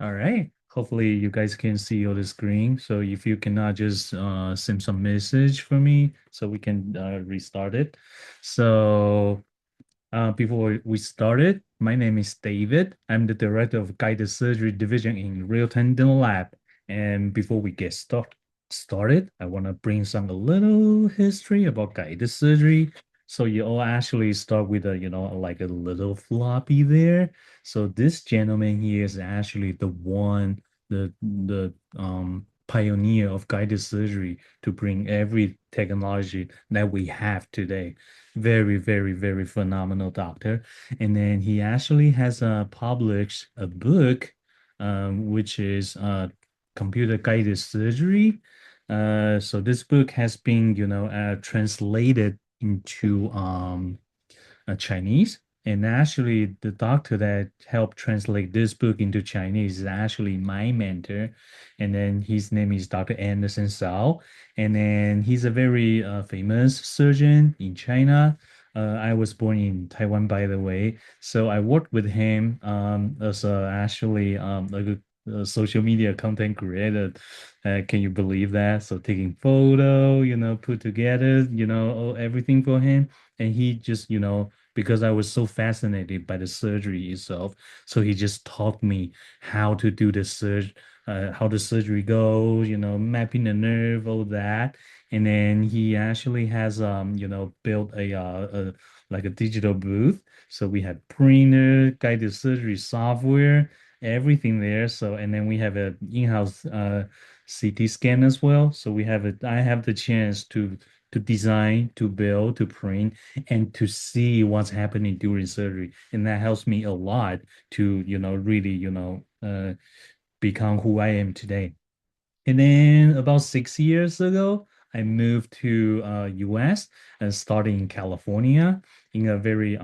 All right. Hopefully you guys can see on the screen. So if you cannot just send some message for me so we can restart it. So before we started, my name is David. I'm the director of guided surgery division in Real Time Dental Lab. And before we get started, I want to bring some a little history about guided surgery. So you all actually start with a, like a little floppy there. So this gentleman here is actually the pioneer of guided surgery to bring every technology that we have today. Very, very, very phenomenal doctor. And then he actually has published a book, which is computer guided surgery. So this book has been, translated into Chinese. And actually, the doctor that helped translate this book into Chinese is actually my mentor. And then his name is Dr. Anderson Sao. And then he's a very famous surgeon in China. I was born in Taiwan, by the way. So I worked with him as actually like a social media content creator. Can you believe that? So taking photo, put together, everything for him. And he just, because I was so fascinated by the surgery itself. So he just taught me how to do the how the surgery goes, mapping the nerve, all that. And then he actually has, built like a digital booth. So we have printer, guided surgery software, everything there. So, and then we have a in-house CT scan as well. So I have the chance to design, to build, to print, and to see what's happening during surgery. And that helps me a lot to, really, become who I am today. And then about 6 years ago, I moved to US and started in California in a very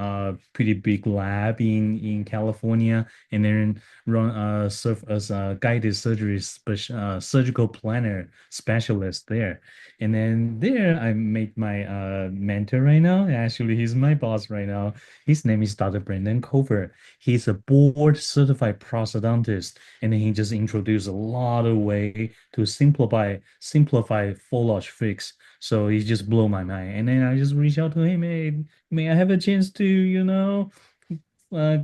pretty big lab in California, and then run serve as a guided surgery surgical planner specialist there. And then there I met my mentor right now. Actually, he's my boss right now. His name is Dr. Brendan Kofford. He's a board certified prosthodontist, and then he just introduced a lot of way to simplify full arch fix. So he just blew my mind. And then I just reached out to him, hey, may I have a chance to,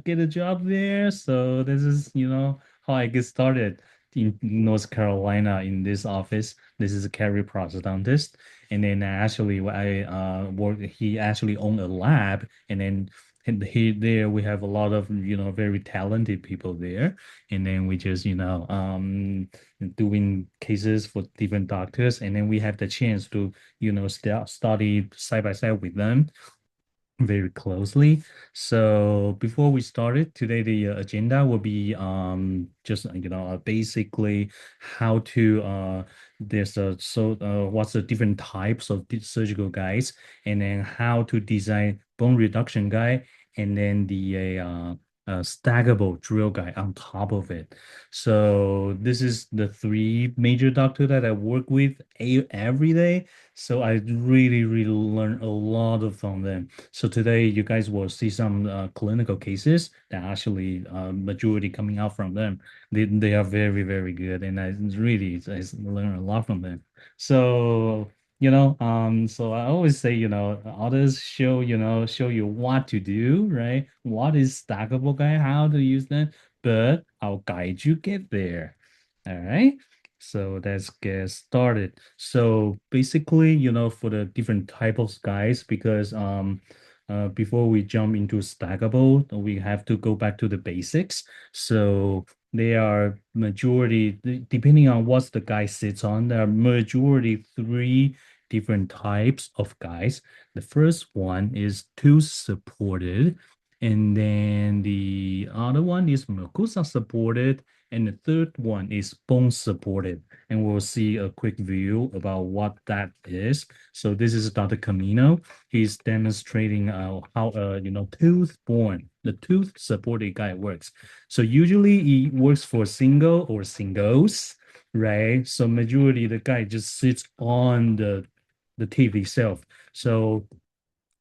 get a job there? So this is, how I get started in North Carolina in this office. This is a career prosthodontist. And then actually I work, he actually owned a lab, and then and he there we have a lot of very talented people there, and then we just doing cases for different doctors, and then we have the chance to study side by side with them very closely. So before we started today, the agenda will be just basically how to there's a so what's the different types of surgical guides, and then how to design bone reduction guide, and then the stackable drill guide on top of it. So this is the three major doctor that I work with every day. So I really, really learn a lot of from them. So today you guys will see some clinical cases that actually majority coming out from them. They are very, very good, and I learn a lot from them. So so I always say, others show you what to do, right? What is stackable guide, how to use them, but I'll guide you get there. All right. So let's get started. So basically, for the different type of guides, because before we jump into stackable, we have to go back to the basics. So they are majority, depending on what the guide sits on, there are majority three different types of guides. The first one is tooth supported, and then the other one is mucosa supported, and the third one is bone supported. And we'll see a quick view about what that is. So this is Dr. Camino. He's demonstrating how the tooth supported guide works. So usually it works for single or singles, right? So majority the guide just sits on the teeth itself. So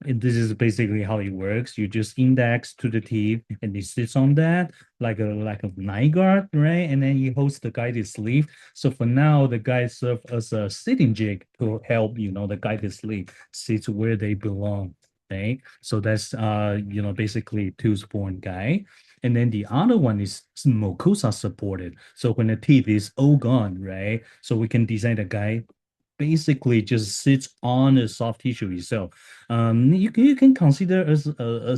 And this is basically how it works. You just index to the teeth and it sits on that like a night guard, right? And then you host the guided sleep. So for now, the guide serve as a sitting jig to help, the guided sleep sit where they belong. Okay. So that's basically two-born guide. And then the other one is mucosa supported. So when the teeth is all gone, right? So we can design the guide basically just sits on the soft tissue itself. You can consider as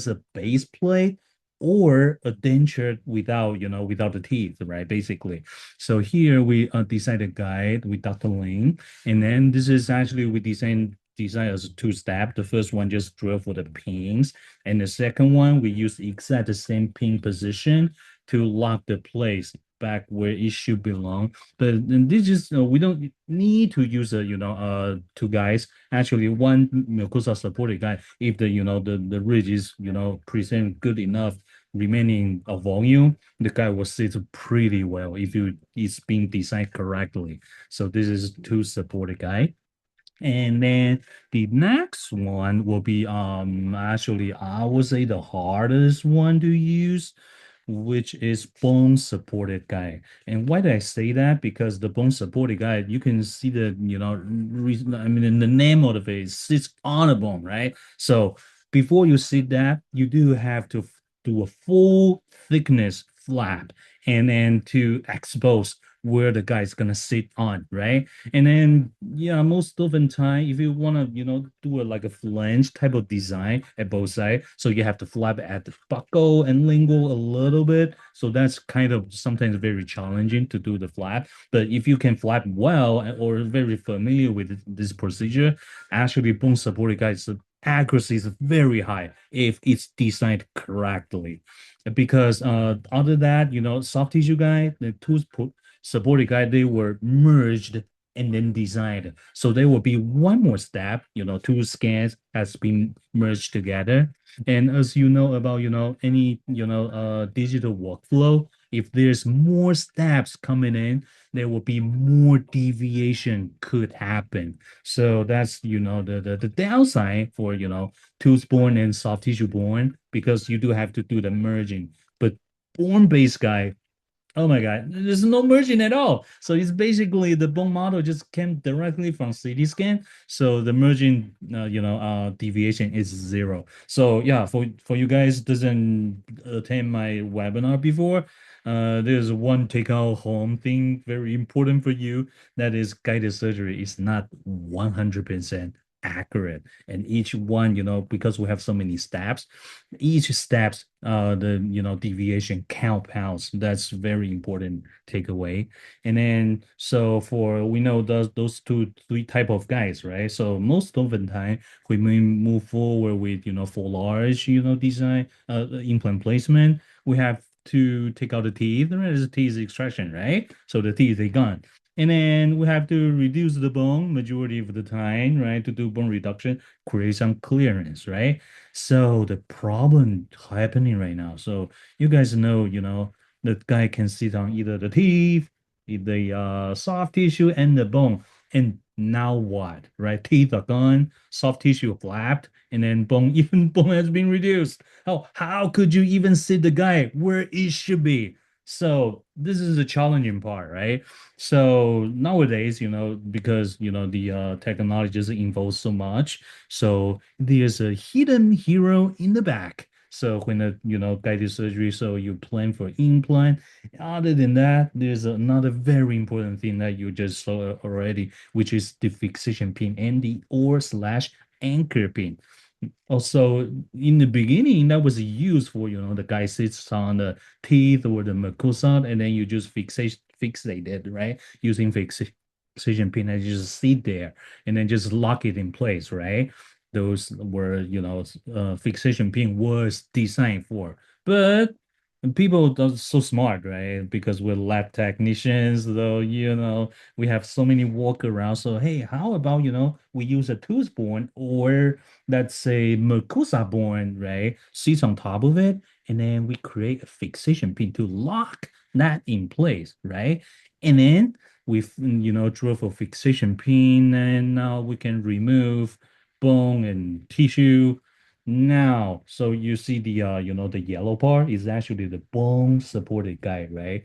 a base plate or a denture without the teeth, right? Basically. So here we design a guide with Dr. Ling, and then this is actually we design as a two-step. The first one just drill for the pins, and the second one we use exact the same pin position to lock the place back where it should belong. But this is we don't need to use two guys. Actually, one Mucosa supported guy, if the ridge is present good enough remaining a volume, the guy will sit pretty well if it's being designed correctly. So this is two supported guy. And then the next one will be actually I would say the hardest one to use, which is bone supported guide. And why did I say that? Because the bone supported guide, you can see the reason. I mean, in the name of the face sits on a bone, right? So before you sit that, you do have to do a full thickness flap, and then to expose where the guy is gonna sit on, right? And then, yeah, most often time, if you want to, do like a flange type of design at both sides, so you have to flap at the buckle and lingual a little bit. So that's kind of sometimes very challenging to do the flap. But if you can flap well or very familiar with this procedure, actually bone supported guys, accuracy is very high if it's designed correctly. Because other than that, soft tissue guy, the tooth supported guide, they were merged and then designed. So there will be one more step, two scans has been merged together. And as you know about, any, digital workflow, if there's more steps coming in, there will be more deviation could happen. So that's, the downside for, tooth borne and soft tissue borne, because you do have to do the merging. But bone-based guy, oh my God, there's no merging at all. So it's basically the bone model just came directly from CT scan. So the merging, deviation is zero. So yeah, for you guys doesn't attend my webinar before, there's one take out home thing very important for you. That is guided surgery is not 100% accurate. And each one, because we have so many steps, each steps the deviation count pounds. That's very important takeaway. And then so for we know those two three type of guys, right? So most of the time we may move forward with for large design implant placement, we have to take out the teeth. There is teeth extraction, right? So the teeth they gone. And then we have to reduce the bone majority of the time, right? To do bone reduction, create some clearance, right? So the problem happening right now. So you guys know, the guy can sit on either the teeth, the soft tissue, and the bone. And now what, right? Teeth are gone, soft tissue flapped, and then bone, even bone has been reduced. How could you even sit the guy where it should be? So this is the challenging part, right? So nowadays, because the technology just evolves so much, so there's a hidden hero in the back. So when the guided surgery, so you plan for implant. Other than that, there's another very important thing that you just saw already, which is the fixation pin and the or slash anchor pin. Also, in the beginning, that was used for, the guy sits on the teeth or the mucosa, and then you just fixate it, right? Using fixation pin, and you just sit there and then just lock it in place, right? Those were, fixation pin was designed for. But people are so smart, right? Because we're lab technicians, though, we have so many workarounds. So, hey, how about, we use a tooth borne or let's say Mercusa born, right, sits on top of it, and then we create a fixation pin to lock that in place, right? And then we, drove a fixation pin, and now we can remove bone and tissue Now, so you see the the yellow part is actually the bone supported guide, right?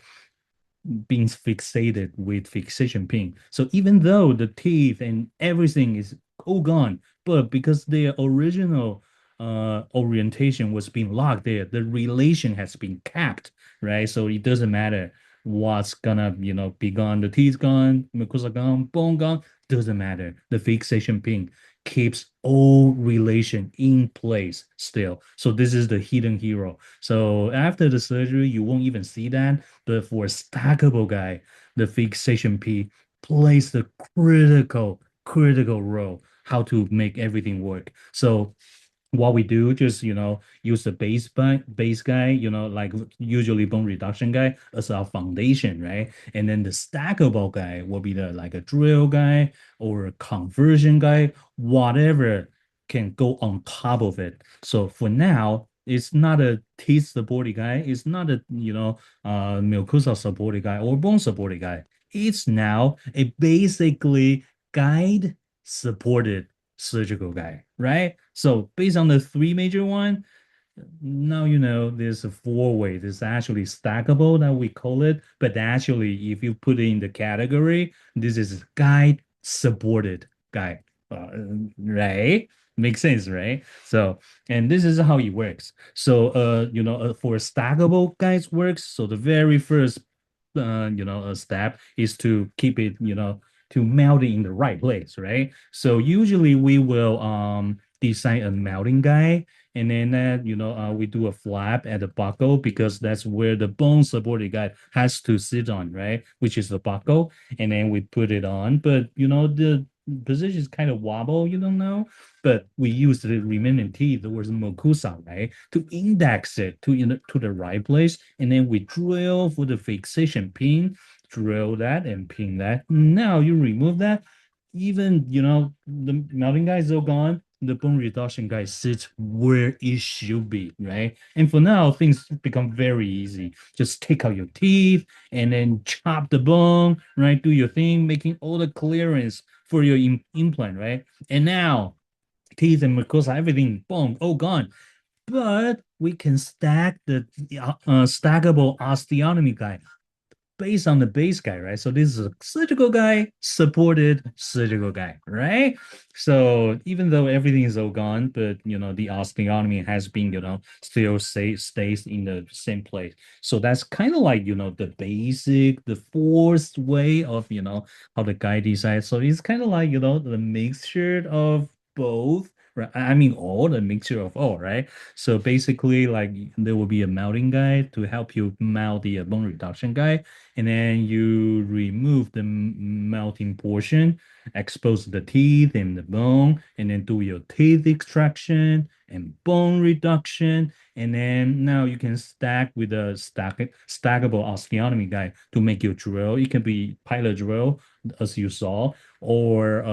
Being fixated with fixation pin. So even though the teeth and everything is all gone, but because their original orientation was being locked there, the relation has been capped, right? So it doesn't matter what's gonna, be gone. The teeth gone, mucosa gone, bone gone, doesn't matter. The fixation pin keeps all relation in place still. So this is the hidden hero. So after the surgery, you won't even see that. But for a stackable guy, the fixation P plays the critical role how to make everything work. So what we do just use the base guy, like usually bone reduction guy as our foundation, right? And then the stackable guy will be the like a drill guy or a conversion guy, whatever can go on top of it. So for now, it's not a teeth supported guy, it's not a mucosa supported guy or bone supported guy. It's now a basically guide supported surgical guy, right? So based on the three major one, now there's a four-way. There's actually stackable that we call it, but actually, if you put it in the category, this is guide supported guide, uh, right? Makes sense, right? So, and this is how it works. So, for stackable guides works. So the very first, step is to keep it, to mount it in the right place, right? So usually we will design a mounting guide, and then we do a flap at the buckle because that's where the bone supported guide has to sit on, right? Which is the buckle, and then we put it on. But the position is kind of wobble, you don't know. But we use the remaining teeth, the word mokusa, right, to index it to the right place, and then we drill for the fixation pin, drill that and pin that. Now you remove that, even the melting guy is all gone, the bone reduction guy sits where it should be, right? And for now, things become very easy. Just take out your teeth and then chop the bone, right? Do your thing, making all the clearance for your implant, right? And now teeth and mucosa, everything, boom, all gone. But we can stack the stackable osteotomy guy based on the base guy, right? So this is a surgical guy, supported surgical guy, right? So even though everything is all gone, but the osteotomy has been, still stays in the same place. So that's kind of like, the basic, the fourth way of, how the guy decides. So it's kind of like, the mixture of both. Right. I mean, all the mixture of all, right? So basically, like there will be a mounting guide to help you mount the bone reduction guide, and then you remove the melting portion, expose the teeth and the bone, and then do your teeth extraction and bone reduction. And then now you can stack with a stackable osteotomy guide to make your drill. It can be pilot drill, as you saw, or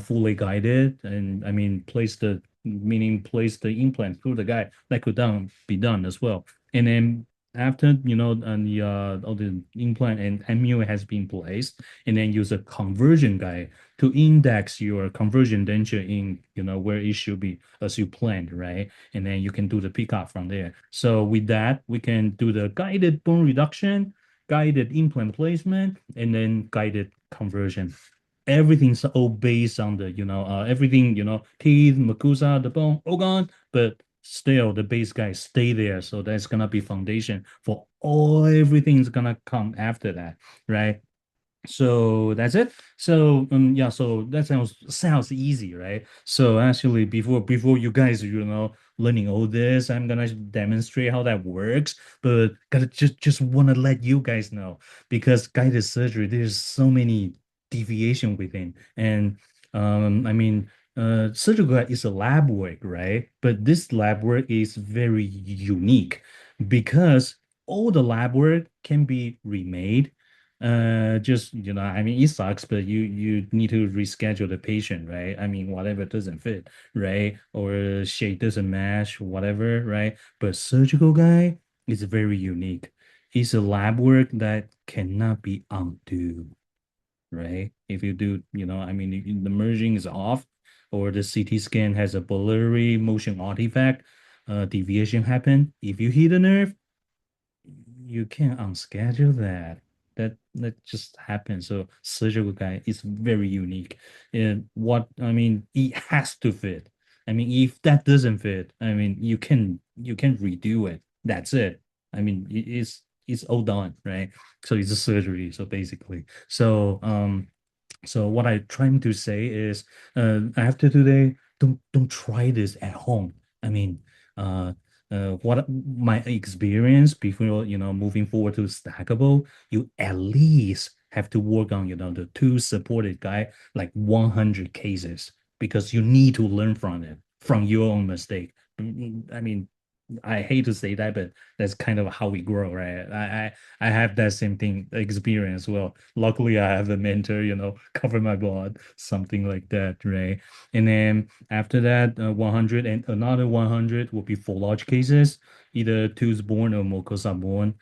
fully guided. And I mean, place the implant through the guide. That could be done as well. And then after and the all the implant and MU has been placed, and then use a conversion guide to index your conversion denture in where it should be as you planned, right? And then you can do the pickup from there. So with that, we can do the guided bone reduction, guided implant placement, and then guided conversion. Everything's all based on the everything, teeth, mucosa, the bone, all gone, but still the base guys stay there. So that's gonna be foundation for all everything's gonna come after that, right? So that's it. So yeah, so that sounds easy, right? So actually before you guys, learning all this, I'm gonna demonstrate how that works. But gotta just wanna let you guys know, because guided surgery, there's so many deviation within. And I mean surgical guide is a lab work, right? But this lab work is very unique because all the lab work can be remade. Just I mean, it sucks, but you need to reschedule the patient, right? I mean, whatever doesn't fit, right? Or shape doesn't match, whatever, right? But surgical guy is very unique. It's a lab work that cannot be undo, right? If you do, I mean, the merging is off or the CT scan has a blurry motion artifact, deviation happen. If you hit a nerve, you can unschedule that. That just happens. So surgical guide is very unique. And what I mean, it has to fit. I mean, if that doesn't fit, I mean, you can redo it. That's it. I mean, it's all done, right? So it's a surgery. So basically, so what I'm trying to say is, after today, don't try this at home. I mean, uh, what my experience before moving forward to stackable, you at least have to work on the two supported guy like 100 cases because you need to learn from it from your own mistake. I mean, I hate to say that, but that's kind of how we grow, right? I have that same thing experience. Well, luckily I have a mentor, cover my blood, something like that, right? And then after that, 100 and another 100 will be for large cases, either tooth borne or mucosa borne.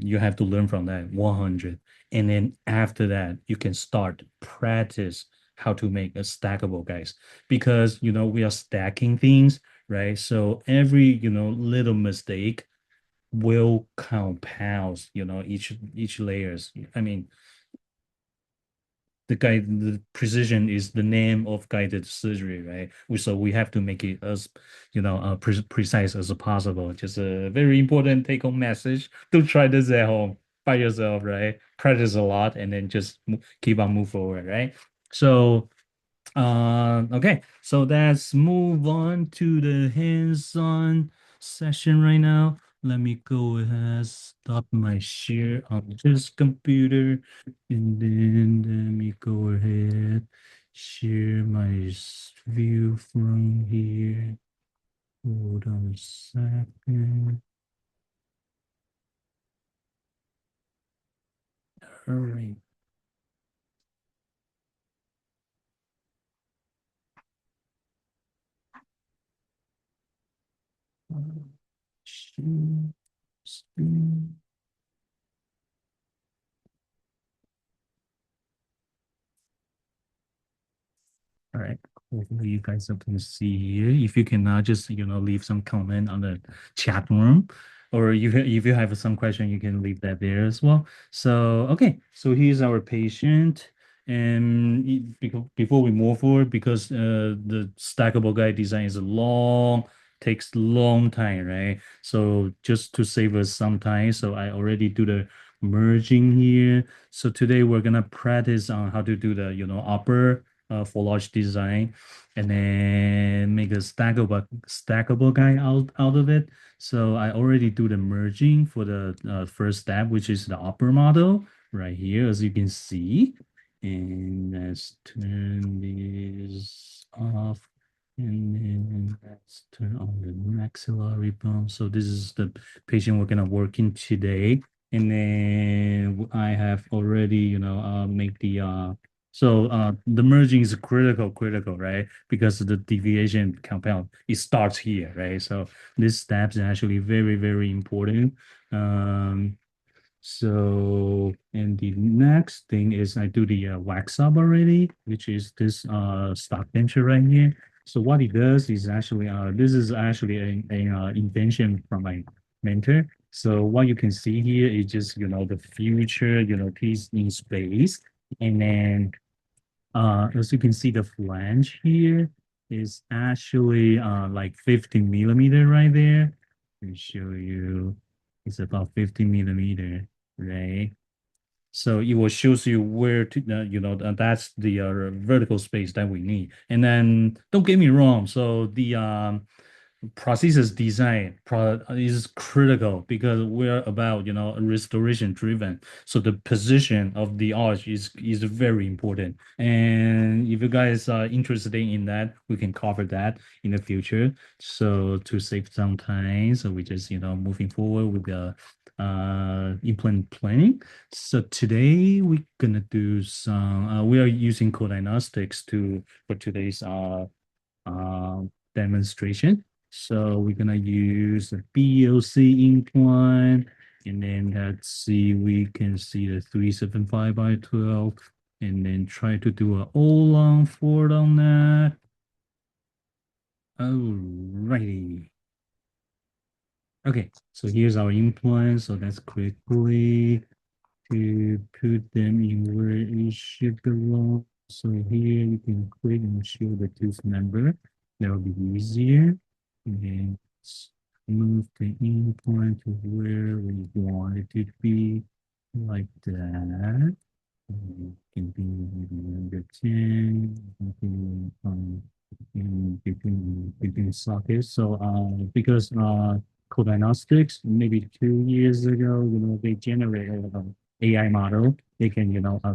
You have to learn from that 100, and then after that, you can start practice how to make a stackable, guys, because we are stacking things, right? So every, little mistake will compound, each layers. I mean, the precision is the name of guided surgery, right? So we have to make it as, precise as possible. Just a very important take-home message. Don't try this at home by yourself, right? Practice a lot and then just keep on move forward, right? So okay, so let's move on to the hands-on session right now. Let me go ahead, stop my share on this computer, and then let me go ahead, share my view from here. Hold on a second. All right. Share screen. All right. Hopefully you guys can see here. If you can just leave some comment on the chat room, or if you have some question, you can leave that there as well. So okay, so here's our patient, and before we move forward, because the stackable guide design is long, takes long time, right? So just to save us some time, so I already do the merging here. So today we're gonna practice on how to do the upper for large design, and then make a stackable guide out of it. So I already do the merging for the first step, which is the upper model right here, as you can see. And let's turn this off. And then let's turn on the maxillary bone. So this is the patient we're gonna work in today. And then I have already, make the the merging is critical, right? Because the deviation compound, it starts here, right? So this step is actually very, very important. Um, and the next thing is I do the wax up already, which is this stock denture right here. So what it does is actually this is actually a invention from my mentor. So what you can see here is just the future piece in space, and then as you can see, the flange here is actually like 50 millimeter right there. Let me show you. It's about 50 millimeter, right? So it will shows you where to, that's the vertical space that we need. And then don't get me wrong. So the prosthesis design is critical because we're about restoration driven, so the position of the arch is very important, and if you guys are interested in that, we can cover that in the future. So to save some time, so we just moving forward with the implant planning. So today we're gonna do some we are using CoDiagnostiX to for today's uh, demonstration. So we're gonna use the BLC implant, and then let's see, we can see the 375 by 12, and then try to do a all-on forward on that. Alrighty. Okay, so here's our implant. So let's quickly to put them in where it should belong. So here you can click and show the tooth number. That will be easier. And then move the implant to where we want it to be, like that. And it can be maybe number 10, maybe, in between sockets. So because CoDiagnostiX maybe 2 years ago, they generated an AI model. They can,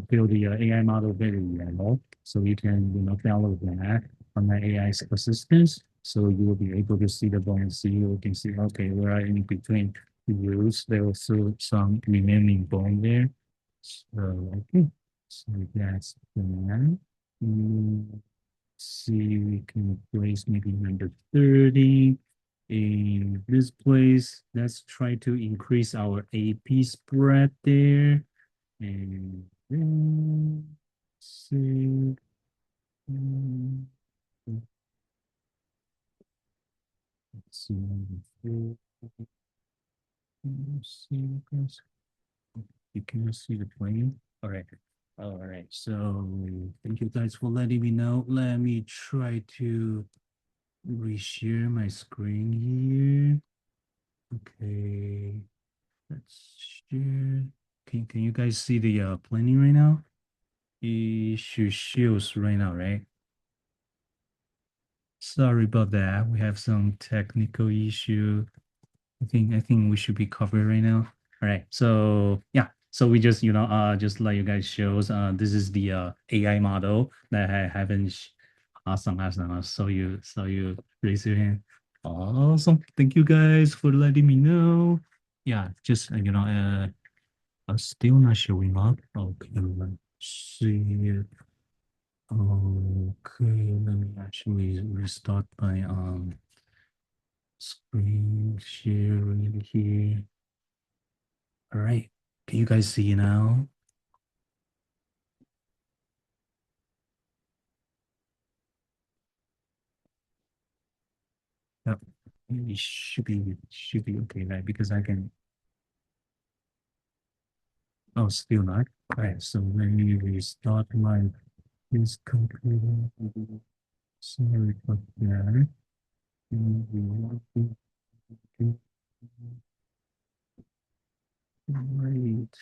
build the AI model very well. So you can, download that on the AI assistance. So you will be able to see the bone and see, you can see, okay, where are in between the roots, there was still some remaining bone there. So, okay, so that's that. Mm, see, we can place maybe number 30 in this place. Let's try to increase our AP spread there. And then see, mm, let's see, number four. Let's see, guys. You can see the plane. All right. All right. So thank you guys for letting me know. Let me try to reshare my screen here. Okay. Let's share. Can you guys see the planning right now? It shows right now, right? Sorry about that. We have some technical issue. I think we should be covered right now. All right. So yeah. So we just just let you guys shows. This is the AI model that I haven't. Awesome, awesome. So you raise your hand. Awesome. Thank you guys for letting me know. Yeah, just still not showing up. Okay, let's see. Okay, let me actually restart my screen sharing here. All right. Can you guys see now? Yep. It should be okay, right? Because I can. Oh, still not. All right. So let me restart my this computer. Sorry about that. Right.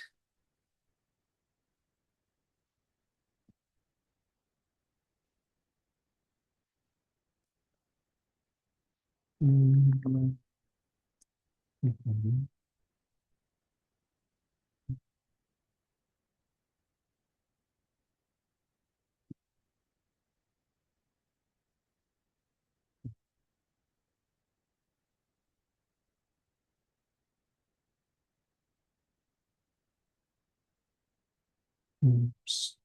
Oops.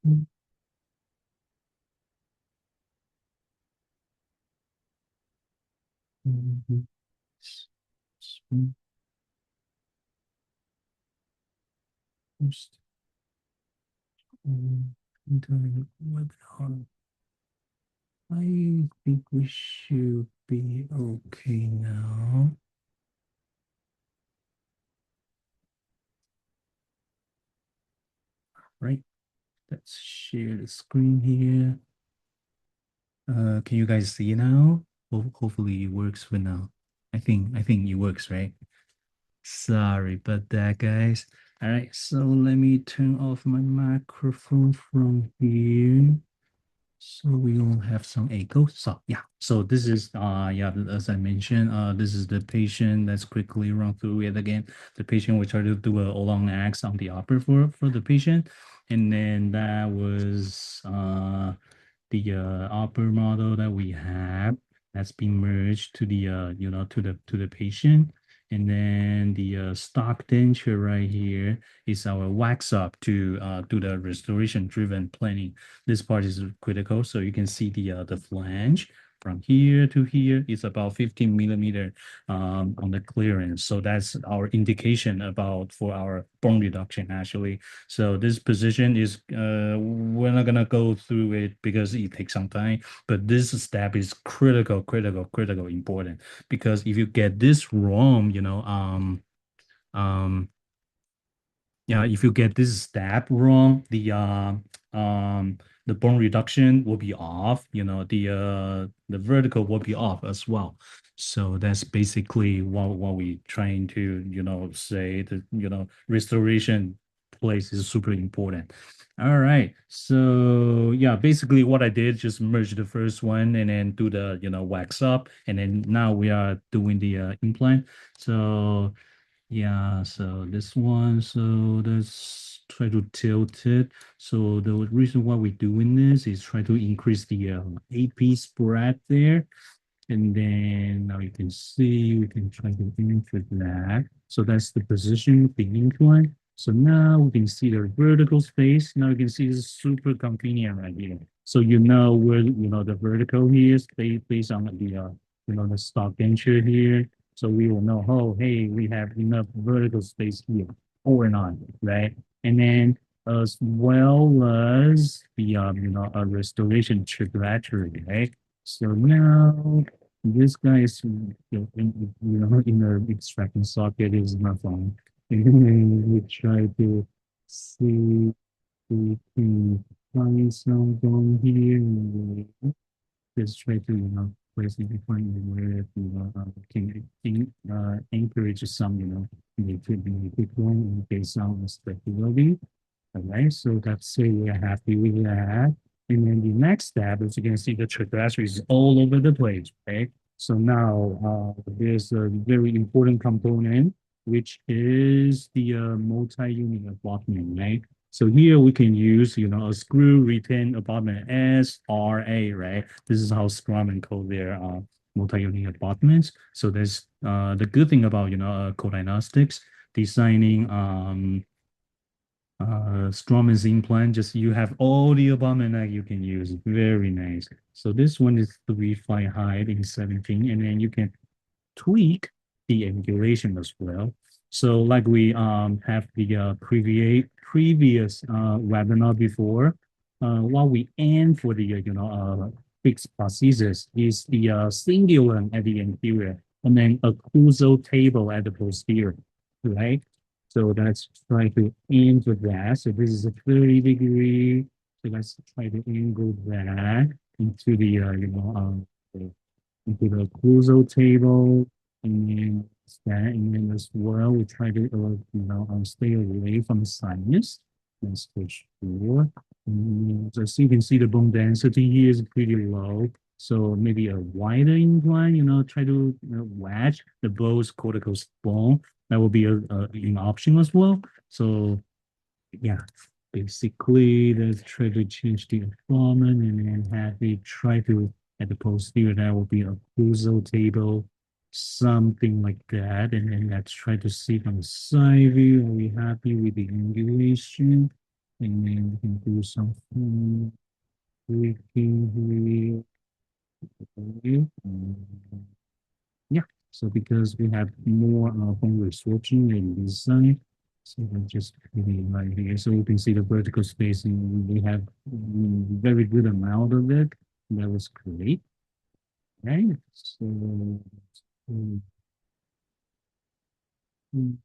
Oops. Entering webinar. I think we should be okay now. Right. Let's share the screen here. Can you guys see now? Hopefully it works for now. I think it works, right? Sorry about that, guys. All right, so let me turn off my microphone from here. So we will have some echo. So yeah, so this is yeah, as I mentioned, this is the patient. Let's quickly run through it again. The patient, we try to do a long X on the upper for the patient, and then that was the upper model that we have that's been merged to the to the patient. And then the stock denture right here is our wax up to do the restoration driven planning. This part is critical. So you can see the flange from here to here is about 15 millimeter on the clearance. So that's our indication about for our bone reduction actually. So this position is, we're not gonna go through it because it takes some time, but this step is critical, critical, important. Because if you get this wrong, yeah, if you get this step wrong, the bone reduction will be off, the vertical will be off as well. So that's basically what we trying to, say that, restoration place is super important. All right. So yeah, basically what I did, just merge the first one and then do the, wax up. And then now we are doing the implant. So yeah, so this one, so let's try to tilt it. So the reason why we're doing this is try to increase the AP spread there. And then now you can see, we can try to input that. So that's the position of the implant. So now we can see the vertical space. Now you can see it's super convenient right here. So you know where, the vertical here is based on the, the stock denture here. So we will know, oh, hey, we have enough vertical space here or not, right? And then as well as the, a restoration trajectory, right? So now this guy is, in the extracting socket is not on. And we try to see if we can find some down here. And just try to, place it different where, can encourage some, maybe quick one in case of stability. All right, so that's say we're happy with that. And then the next step, as you can see, the trajectory is all over the place, right? So now there's a very important component, which is the multi-unit abutment, right? So here we can use, a screw retain abutment, SRA, right? This is how Scrum and code their multi-unit abutments. So there's the good thing about, CoDiagnostiX designing Strauman's implant, just you have all the abutment that you can use. Very nice. So this one is 3.5 height in 17, and then you can tweak the angulation as well. So like we have the previous webinar before, what we aim for the fixed prosthesis is the cingulum at the anterior and then a occlusal table at the posterior, right? So let's try to aim for that. So this is a 30-degree. So let's try to angle that into the into the occlusal table, and then that, and then as well, we try to stay away from sinus. Let's push forward. So you can see the bone density here is pretty low. So maybe a wider incline, try to wedge the both cortical bone. That will be an option as well. So yeah, basically let's try to change the alignment and then have it try to at the posterior that will be a occlusal table, something like that. And then let's try to see from the side view. Are we happy with the angulation? And then we can do something tweaking here. Yeah, so because we have more home resorting and design, so we just really right here. So you can see the vertical spacing. We have very good amount of it. That was great, right? So, um, um,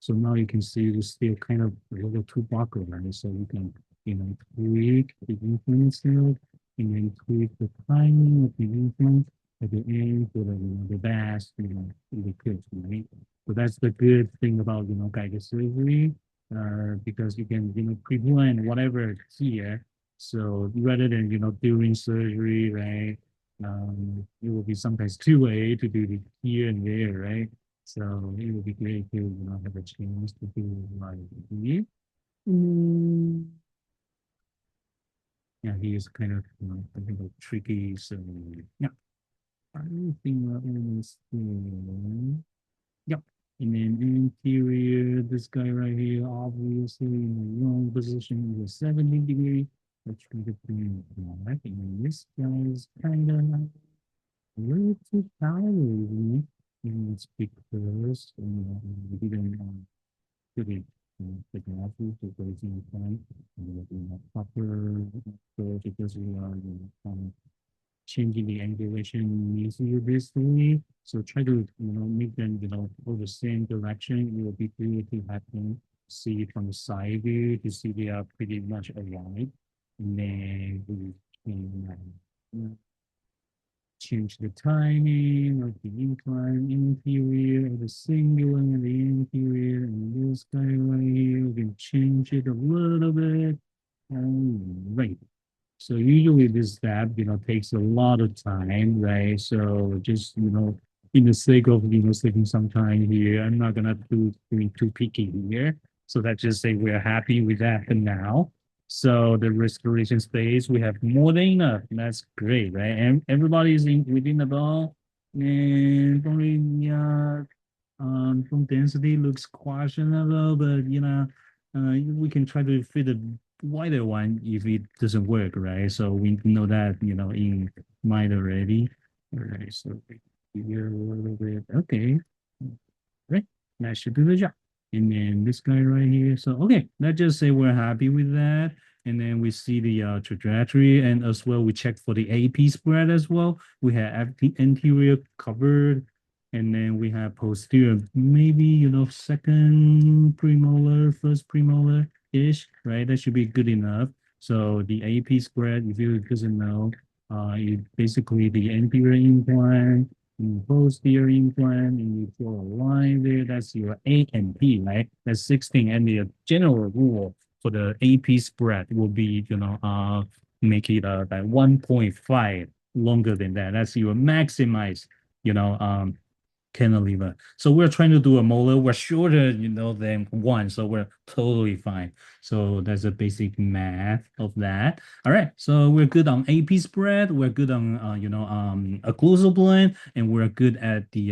so now you can see it's still kind of a little too buckled, right? So you can, tweak the implant itself and then tweak the timing of the implant at the end for the, the best, the kids, right? So that's the good thing about, guided surgery, because you can, pre-plan whatever here. So rather than, during surgery, right? It will be sometimes too late to do the here and there, right? So it would be great to have a chance to do like here. Mm. Yeah, he is kind of a little tricky. So yeah, I think that one is good. Yep. And then interior, this guy right here, obviously in the wrong position is a 70 degree. Let's try to bring it back. And then this guy is kind of a little too powerful. And it's because we didn't put it technology to go to the point and proper so because we are changing the angulation easily basically. So try to make them go the same direction. It will be good to have them see it from the side view to see they are pretty much aligned. And then we can change the timing of the incline interior of the singular and the interior and this guy right here. We can change it a little bit. All right. So usually this step, takes a lot of time, right? So just, in the sake of, saving some time here, I'm not gonna be too picky here. So let's just say we're happy with that for now. So the restoration space, we have more than enough. That's great, right? And everybody's within the ball. And probably, yeah, from density looks questionable, but we can try to fit a wider one if it doesn't work, right? So we know that, in mind already. All right, so here a little bit. Okay, right. That should do the job. And then this guy right here. So okay, let's just say we're happy with that. And then we see the trajectory, and as well we check for the AP spread as well. We have anterior covered, and then we have posterior, maybe second premolar, first premolar ish, right? That should be good enough. So the AP spread, if you doesn't know, basically the anterior implant, posterior implant, and you draw a line there. That's your A and P, right? That's 16, and the general rule for the AP spread will be, make it like 1.5 longer than that. That's your maximize, cantilever. So we're trying to do a molar. We're shorter, than one, so we're totally fine. So that's a basic math of that. All right, so we're good on AP spread. We're good on occlusal blend, and we're good at the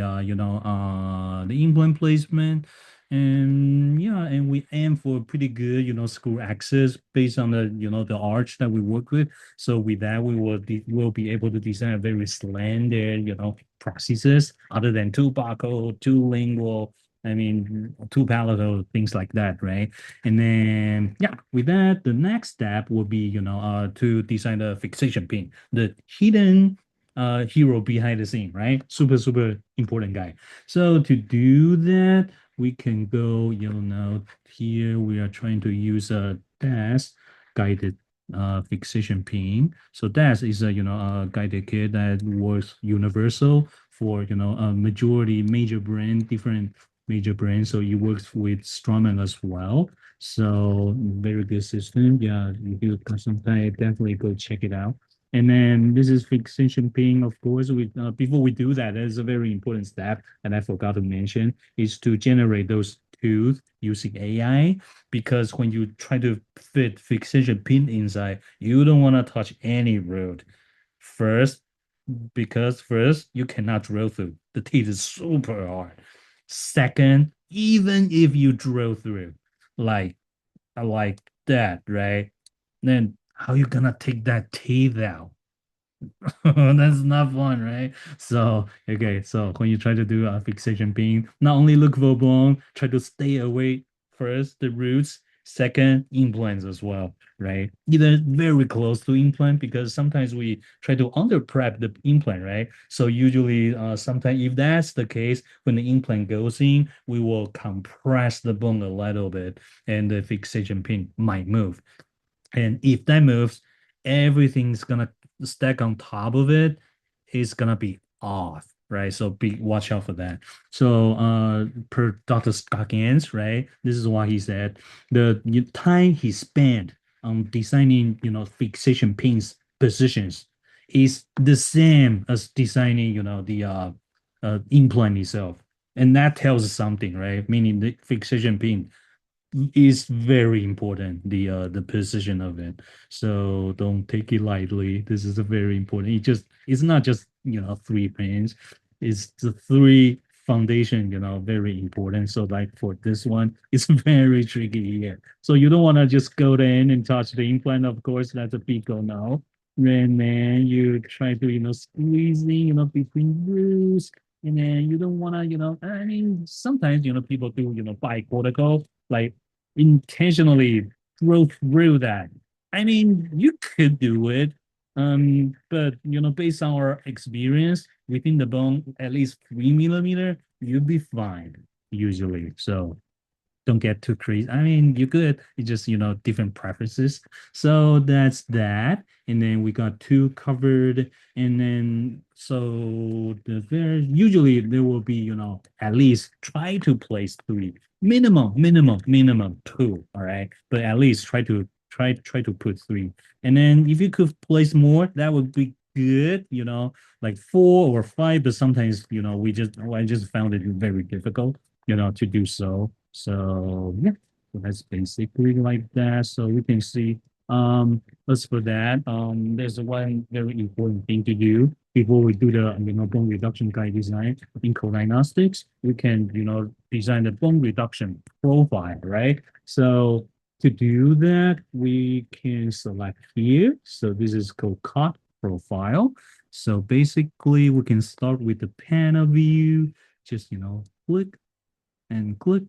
implant placement. And yeah, and we aim for pretty good, screw axis based on the arch that we work with. So with that, will be able to design a very slender, prosthesis other than two buccal, two lingual, I mean, two palatal, things like that, right? And then, yeah, with that, the next step will be, to design the fixation pin, the hidden hero behind the scene, right? Super, super important guy. So to do that, we can go, here we are trying to use a DAS guided fixation pin. So that is a guided kit that works universal for a majority major brand, different major brands. So it works with Straumann as well. So very good system. Yeah, if you got some time, definitely go check it out. And then this is fixation pin, of course. Before we do that, there's a very important step, and I forgot to mention, is to generate those tooth using AI, because when you try to fit fixation pin inside, you don't want to touch any root. First, because first, you cannot drill through. The teeth is super hard. Second, even if you drill through, like like that, right? Then how you gonna take that teeth out? That's not fun, right? So, okay, so when you try to do a fixation beam, not only look for bone, try to stay away first, the roots, second, implants as well, right? Either very close to implant because sometimes we try to under prep the implant, right? So usually, sometimes if that's the case, when the implant goes in, we will compress the bone a little bit and the fixation pin might move. And if that moves, everything's gonna stack on top of it. It's gonna be off, right? So be watch out for that. So per Dr. Scoggins, right? This is what he said. The time he spent on designing, fixation pins positions is the same as designing, the implant itself. And that tells us something, right? Meaning the fixation pin is very important, the precision of it. So don't take it lightly. This is a very important. It's not just three pins. It's the three foundation, very important. So like for this one, it's very tricky here. So you don't want to just go in and touch the implant. Of course, that's a big go no. And then you try to, squeezing, between grooves. And then you don't want to, I mean, sometimes, people do, by protocol, like intentionally go through that. I mean, you could do it, but based on our experience within the bone, at least 3 millimeter, you'd be fine usually. So don't get too crazy. I mean, you could. It's just different preferences. So that's that. And then we got two covered. And then so there usually there will be at least try to place three. Minimum two. All right, but at least try to put three. And then if you could place more, that would be good. Like four or five. But sometimes I just found it very difficult to do so. So yeah, so that's basically like that. So we can see, as for that, there's one very important thing to do before we do the, bone reduction guide design in CoDiagnostiX. We can, design the bone reduction profile, right? So to do that, we can select here. So this is called cut profile. So basically, we can start with the panel view. Just, click and click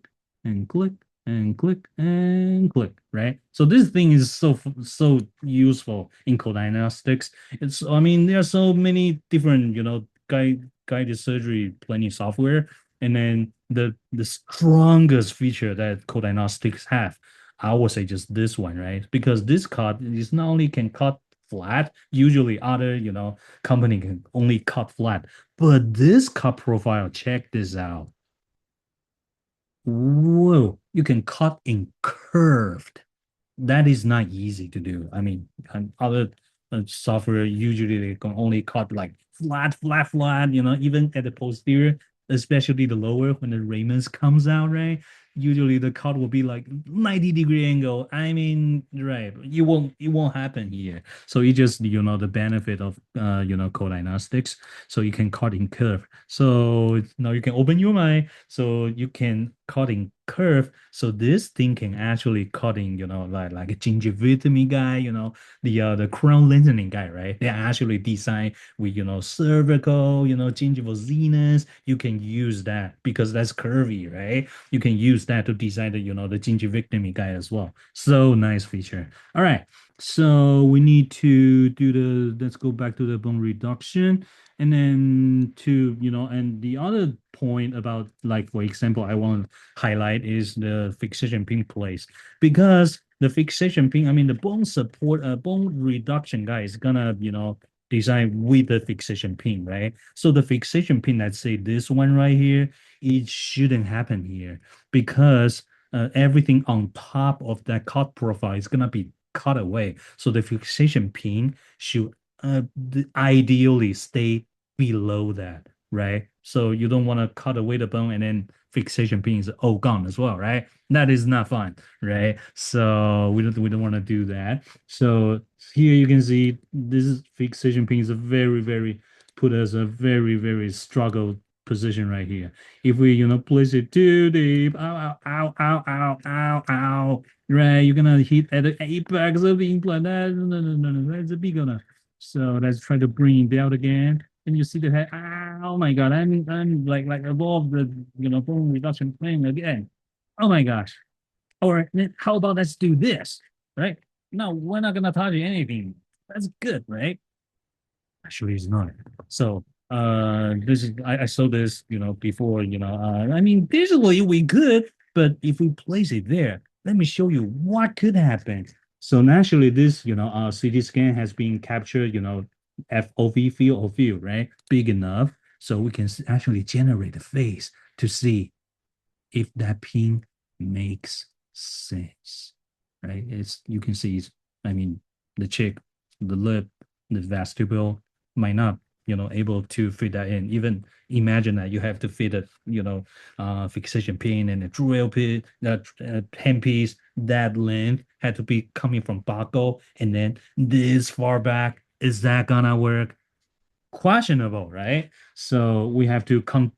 and click and click and click, right? So this thing is so useful in CoDiagnostiX. I mean, there are so many different, guided surgery planning software, and then the strongest feature that CoDiagnostiX have, I would say just this one, right? Because this cut is not only can cut flat, usually other, company can only cut flat, but this cut profile, check this out. Whoa, you can cut in curved. That is not easy to do. I mean, other software usually they can only cut like flat, even at the posterior, especially the lower when the Raymond's comes out, right? Usually the cut will be like 90-degree angle. I mean, right, it won't happen here. So you just, the benefit of CoDiagnostiX. So you can cut in curve. So now you can open your mind. So you can cut in curve. So this thing can actually cut in, like a gingivitis guy, the crown lengthening guy, right? They actually design with, cervical, gingival zenus. You can use that because that's curvy, right? You can use that to design the, the gingivitis guy as well. So nice feature. All right. So we need to do let's go back to the bone reduction. And then and the other point about, like, for example, I want to highlight is the fixation pin place, because the fixation pin, I mean, the bone support, bone reduction guy is gonna, design with the fixation pin, right? So the fixation pin, let's say this one right here, it shouldn't happen here because everything on top of that cut profile is gonna be cut away. So the fixation pin should ideally stay below that, right? So you don't want to cut away the bone and then fixation pin is all gone as well, right? That is not fun, right? So we don't want to do that. So here you can see this is fixation pin is a very put us a very struggle position right here. If we place it too deep, ow, right? You're gonna hit at the apex of the implant. No, that's a big enough. So let's try to bring it out again. And you see the head. Oh my God, I'm like above the bone reduction plane again. Oh my gosh. Or how about let's do this, right? No, we're not gonna touch anything. That's good, right? Actually, it's not. So this is I saw this, before, I mean, visually we could, but if we place it there, let me show you what could happen. So naturally, this, CT scan has been captured, FOV field of view, right? Big enough. So we can actually generate a face to see if that pin makes sense, right? You can see it's, I mean, the cheek, the lip, the vestibule might not, able to fit that in. Even imagine that you have to fit a, fixation pin and a drill pin, that handpiece, that length had to be coming from buckle, and then this far back. Is that gonna work? Questionable, right? So we have to come,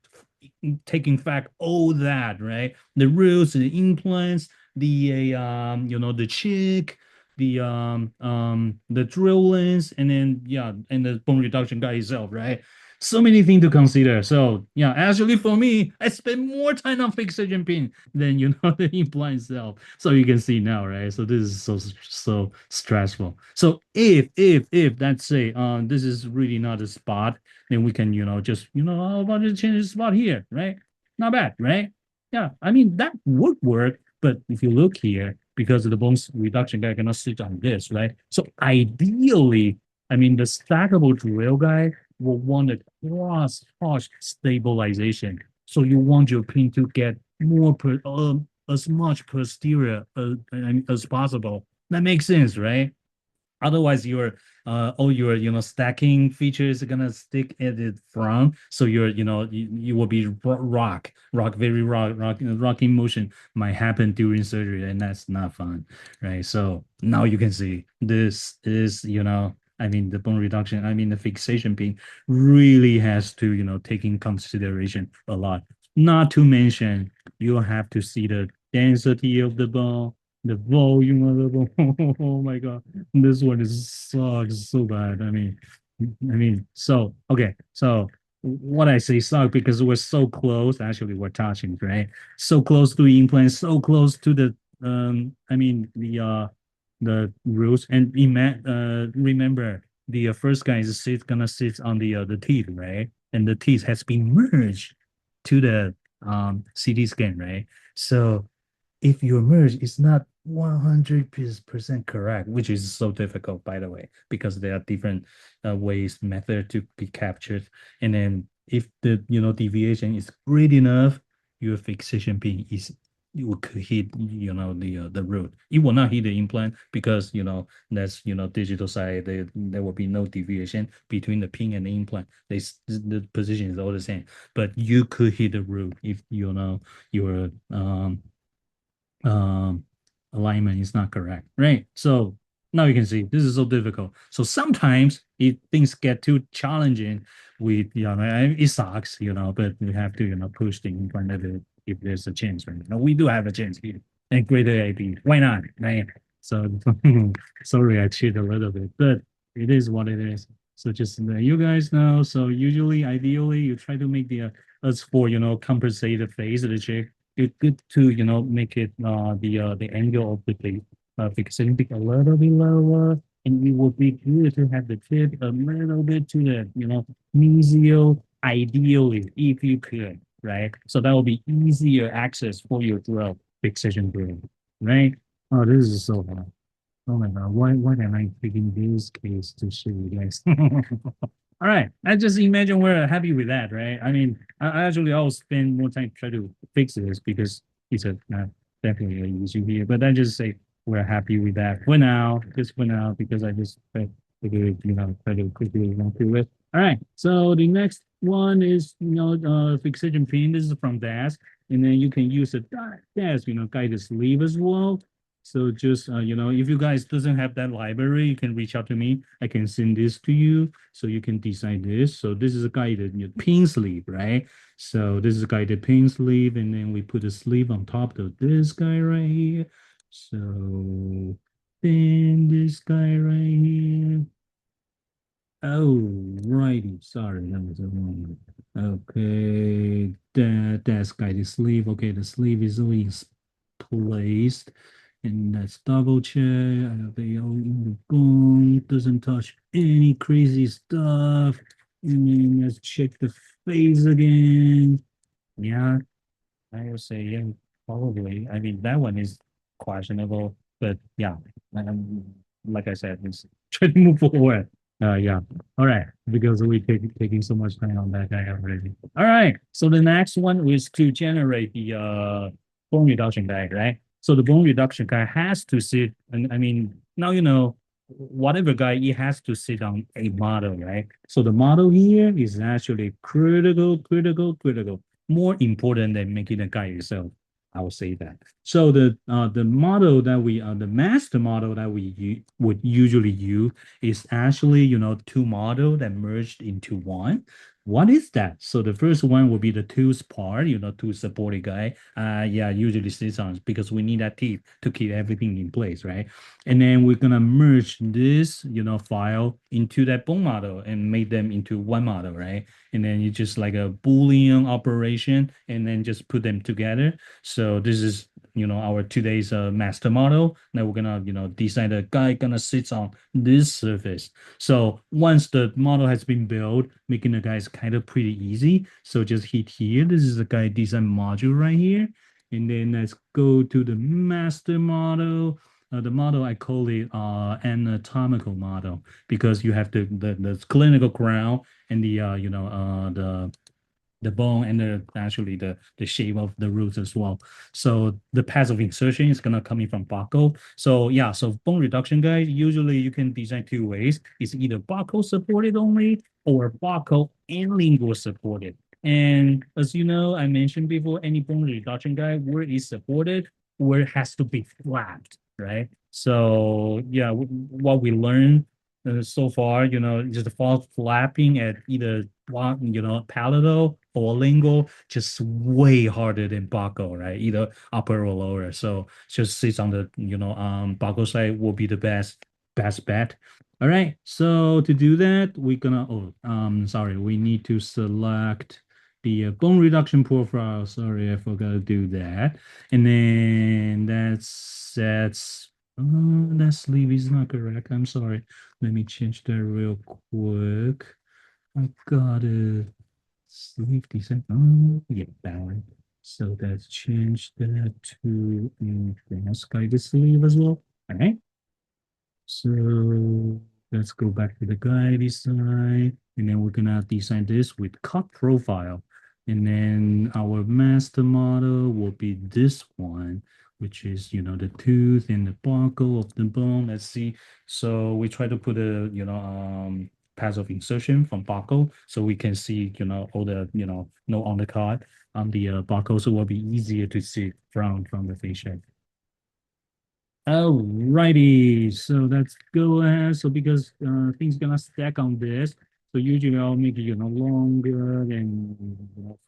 taking fact all that, right? The roots, the implants, the the chick, the drill lens, and then yeah, and the bone reduction guide itself, right? So many things to consider. So yeah, actually for me, I spend more time on fixation pin than the implant itself. So you can see now, right? So this is so stressful. So if let's say this is really not a spot, then we can just how about just change the spot here, right? Not bad, right? Yeah, I mean that would work, but if you look here, because of the bones reduction guy cannot sit on this, right? So ideally, I mean the stackable drill guy will want a cross arch stabilization. So you want your pin to get as much posterior as possible. That makes sense, right? Otherwise, your all your stacking features are gonna stick at the front, so you will be very rocking motion might happen during surgery, and that's not fun, right? So now you can see this is I mean the bone reduction, I mean the fixation pin really has to take in consideration a lot. Not to mention you have to see the density of the bone, the volume of the bone. Oh my God, this one is sucks so bad. So okay. So what I say suck because we're so close. Actually, we're touching, right? So close to the implant, so close to the the roots. And remember the first guy is gonna sit on the teeth, right? And the teeth has been merged to the CT scan, right? So if your merge is not 100% correct, which is so difficult, by the way, because there are different ways, method to be captured. And then if the deviation is great enough, your fixation pin is you could hit the root. It will not hit the implant because that's digital side. There will be no deviation between the pin and the implant. The position is all the same, but you could hit the root if your um, alignment is not correct, right? So now you can see this is so difficult. So sometimes if things get too challenging, it sucks, but we have to, push the implant a bit if there's a chance, right? Now we do have a chance here and greater AB. Why not, right? So sorry, I cheated a little bit, but it is what it is. So just let you guys know. So usually, ideally, you try to make the as for compensate the phase of the check, it's good to make it the angle of the fixation bit a little bit lower, and it would be good to have the tip a little bit to the mesial, ideally if you could, right? So that will be easier access for your drill fixation drill, right? Oh, this is so hard. Oh my God, why am I picking this case to show you guys? All right, I just imagine we're happy with that, right? I mean, I actually I'll spend more time try to fix this because it's a definitely an issue here. But I just say we're happy with that for now, just for now, because I just figured, try to quickly run through it. All right, so the next one is fixation pin. This is from DAS, and then you can use a DAS, guide the sleeve as well. So just if you guys doesn't have that library, you can reach out to me. I can send this to you so you can design this. So this is a guided pin sleeve, right? So this is a guided pin sleeve, and then we put a sleeve on top of this guy right here. So then this guy right here. Oh, righty. Sorry, that was a wrong. Okay, that's guided sleeve. Okay, the sleeve is always placed. And let's double check. I have the all in the bone. Doesn't touch any crazy stuff. And then let's check the face again. Yeah, I would say yeah, probably. I mean that one is questionable, but yeah, like I said, let's try to move forward. Yeah. All right, because we taking so much time on that guy already. All right. So the next one is to generate the bone reduction guide, right? So the bone reduction guide has to sit, and I mean now whatever guy it has to sit on a model, right? So the model here is actually critical, more important than making a guide yourself. I would say that. So the model that the master model that we would usually use is actually two model that merged into one. What is that? So the first one will be the tooth part, tooth supported guy. Yeah, usually sits on because we need that teeth to keep everything in place, right? And then we're gonna merge this, file into that bone model and make them into one model, right? And then you just like a Boolean operation and then just put them together. So this is, our today's master model. Now we're gonna, design the guy gonna sit on this surface. So once the model has been built, making the guys kind of pretty easy. So just hit here. This is the guide design module right here. And then let's go to the master model. The model I call it anatomical model because you have the clinical crown and the bone and actually the shape of the roots as well. So the path of insertion is gonna come in from buccal. So yeah, so bone reduction guide, usually you can design two ways. It's either buccal supported only or buccal and lingual supported. And as you know, I mentioned before, any bone reduction guide where it's supported, where it has to be flapped, right? So yeah, what we learned so far, just the false flapping at either palatal or lingual, just way harder than buccal, right? Either upper or lower. So just sits on the buccal side will be the best bet. All right. So to do that, we're gonna sorry, we need to select the bone reduction profile. Sorry, I forgot to do that. And then that sleeve is not correct. I'm sorry. Let me change that real quick. I gotta sleeve design. Oh, yeah, balance. So let's change that to advanced guided sleeve as well. All right. So let's go back to the guide design, and then we're gonna design this with cut profile. And then our master model will be this one, which is, the tooth and the buckle of the bone. Let's see. So we try to put a, path of insertion from buckle so we can see, all the, no undercut on the buckle, so it will be easier to see from the fascia. Alrighty, so let's go ahead. So because things gonna stack on this, so usually I'll make it, longer and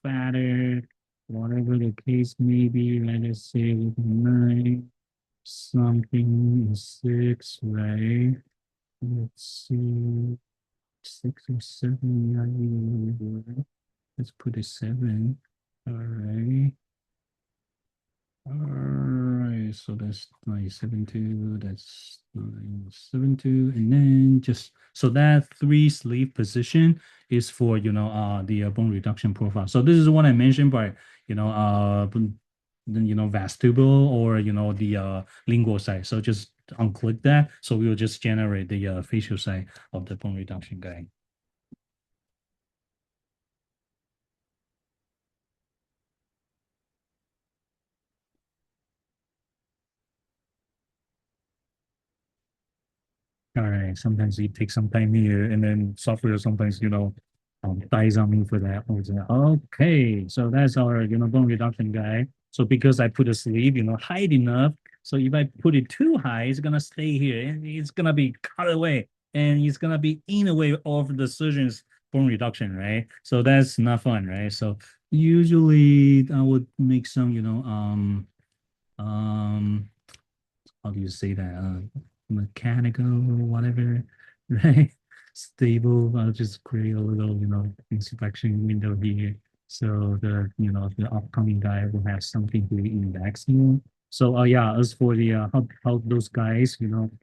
fatter, whatever the case may be. Let us say with nine, something six, right? Let's see, 6 or 7, right? Let's put a seven. All right. All right, so that's 972, that's 972, and then just so that three sleeve position is for the bone reduction profile. So this is what I mentioned by vestibule or the lingual side. So just unclick that, so we will just generate the facial side of the bone reduction guide. All right. Sometimes it takes some time here, and then software sometimes, dies on me for that. Okay, so that's our, bone reduction guide. So because I put a sleeve, high enough, so if I put it too high, it's gonna stay here, and it's gonna be cut away, and it's gonna be in a way of the surgeon's bone reduction, right? So that's not fun, right? So usually I would make some, um, how do you say that? Mechanical or whatever, right? Stable. I'll just create a little, inspection window here. So the upcoming guy will have something to index here. So, yeah, as for the how those guys,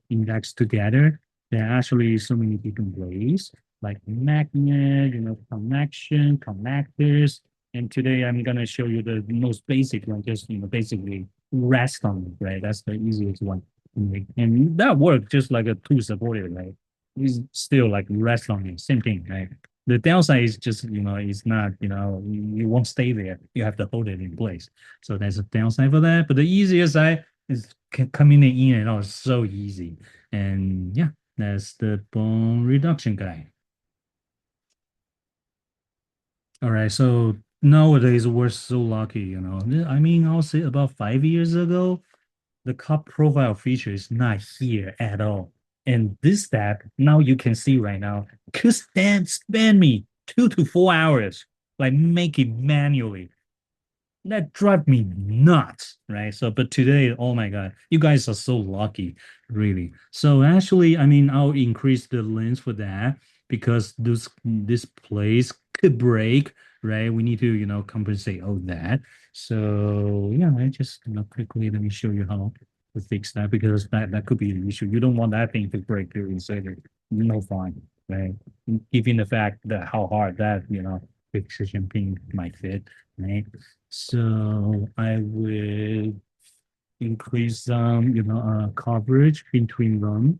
index together, there are actually so many different ways, like magnet, connection, connectors. And today I'm gonna show you the most basic one, just basically rest on it, right? That's the easiest one to make. And that worked just like a tool supported, right? It's still like rest on it, same thing, right? The downside is just, it's not, you won't stay there. You have to hold it in place. So there's a downside for that. But the easier side is coming in and out. It's so easy. And yeah, that's the bone reduction guy. All right. So nowadays we're so lucky, I mean, I'll say about 5 years ago, the cup profile feature is not here at all. And this tab, now you can see right now, could span me. 2 to 4 hours, like make it manually. That drive me nuts, right? So, but today, oh my God, you guys are so lucky, really. So actually, I mean, I'll increase the length for that because this place could break, right? We need to, compensate all that. So yeah, I just, quickly let me show you how to fix that because that could be an issue. You don't want that thing to break during surgery. No fun, right? Given the fact that how hard that, fixation pin might fit, right? So I will increase coverage between them.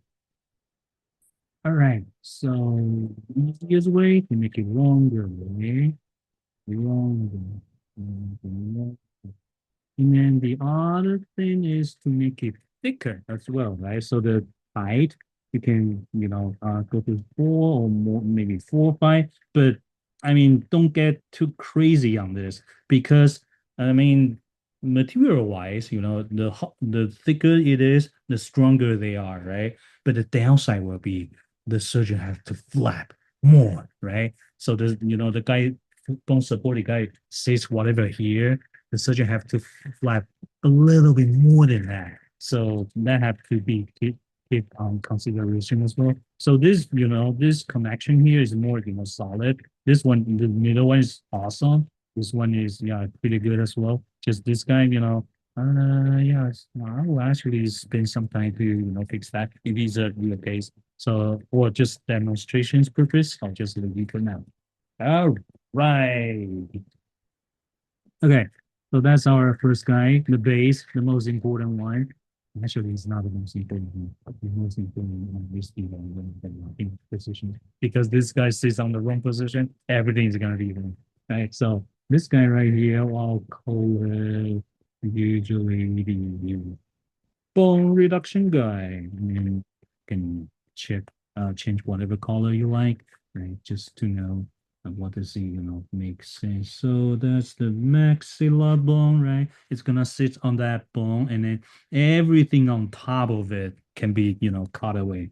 All right. So easiest way to make it longer, right? Longer. Longer. And then the other thing is to make it thicker as well, right? So the height, you can, go to 4 or more, maybe 4 or 5. But I mean, don't get too crazy on this because I mean, material-wise, the thicker it is, the stronger they are, right? But the downside will be the surgeon have to flap more, right? So the guy, bone support, the guy says whatever here, the surgeon have to flap a little bit more than that. So that have to be keep on consideration as well. So this connection here is more, solid. This one, the middle one is awesome. This one is, yeah, pretty good as well. Just this guy, yeah, I will actually spend some time to, fix that if it's a real case. So, for just demonstrations purpose, I'll just leave it for now. All right. Okay, so that's our first guy, the base, the most important one. Actually, it's not the most important one. The most important one is the position. Because this guy sits on the wrong position, everything is gonna be wrong. Right. So this guy right here, I'll call it usually the bone reduction guy. I mean, you can check change whatever color you like, right? Just to know what does it, make sense. So that's the maxilla bone, right? It's gonna sit on that bone, and then everything on top of it can be, cut away.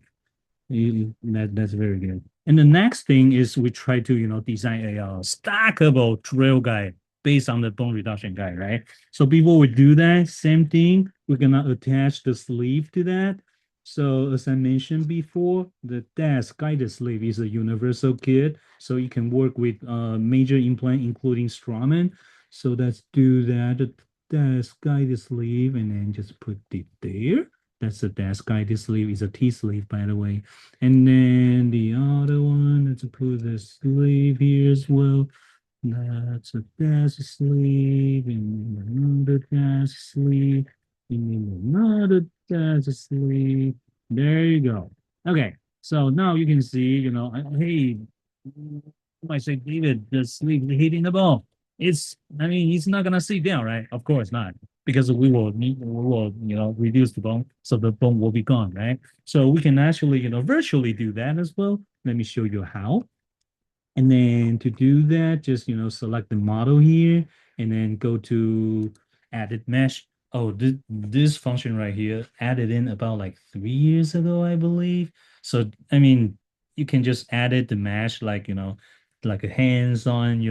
That's very good. And the next thing is we try to, design a stackable drill guide based on the bone reduction guide, right? So before we do that, same thing, we're gonna attach the sleeve to that. So as I mentioned before, the desk guided sleeve is a universal kit, so you can work with major implant, including Straumann. So let's do that. The desk guided sleeve, and then just put it there. That's the desk guided sleeve. It's a T sleeve, by the way. And then the other one, let's put the sleeve here as well. That's a desk sleeve, and another desk sleeve, and another desk sleeve. There you go. Okay, so now you can see, hey, you might say, David, the sleeve hitting the ball. I mean, he's not gonna sit down, right? Of course not, because we will, reduce the bone, so the bone will be gone, right? So we can actually, virtually do that as well. Let me show you how. And then to do that, just, select the model here and then go to added mesh. Oh, this function right here added in about like 3 years ago, I believe. So, I mean, you can just add the mesh like, like a hands-on,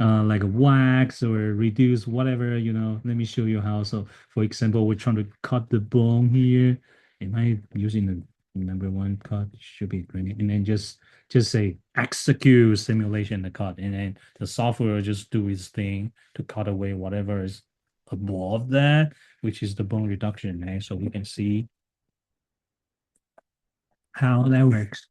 like a wax or reduce whatever, Let me show you how. So, for example, we're trying to cut the bone here. Am I using the number one cut? Should be great. And then just say execute simulation the cut, and then the software will just do its thing to cut away whatever is above that, which is the bone reduction, right? So we can see how that works.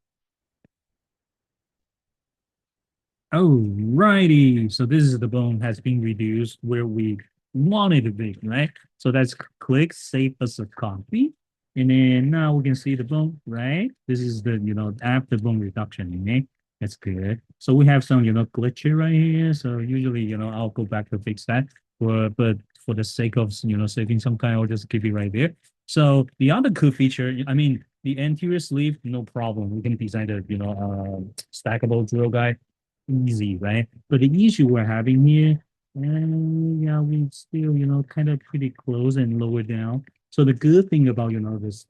Alrighty, so this is the bone has been reduced where we want it to be, right? So let's click save as a copy. And then now we can see the bone, right? This is the, after bone reduction, okay? That's good. So we have some, glitchy right here. So usually, I'll go back to fix that. But for the sake of, saving some time, I'll just keep it right there. So the other cool feature, I mean, the anterior sleeve, no problem. We can design the, stackable drill guide easy, right? But the issue we're having here, yeah, we still, kind of pretty close and lower down. So the good thing about, this,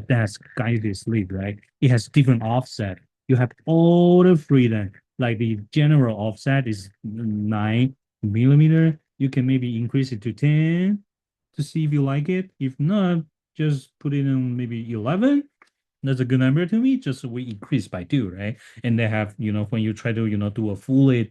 desk guided sleeve, right? It has different offset. You have all the freedom like the general offset is 9 millimeter. You can maybe increase it to 10 to see if you like it. If not, just put it in maybe 11. That's a good number to me. Just we increase by two, right? And they have, when you try to, do a fully,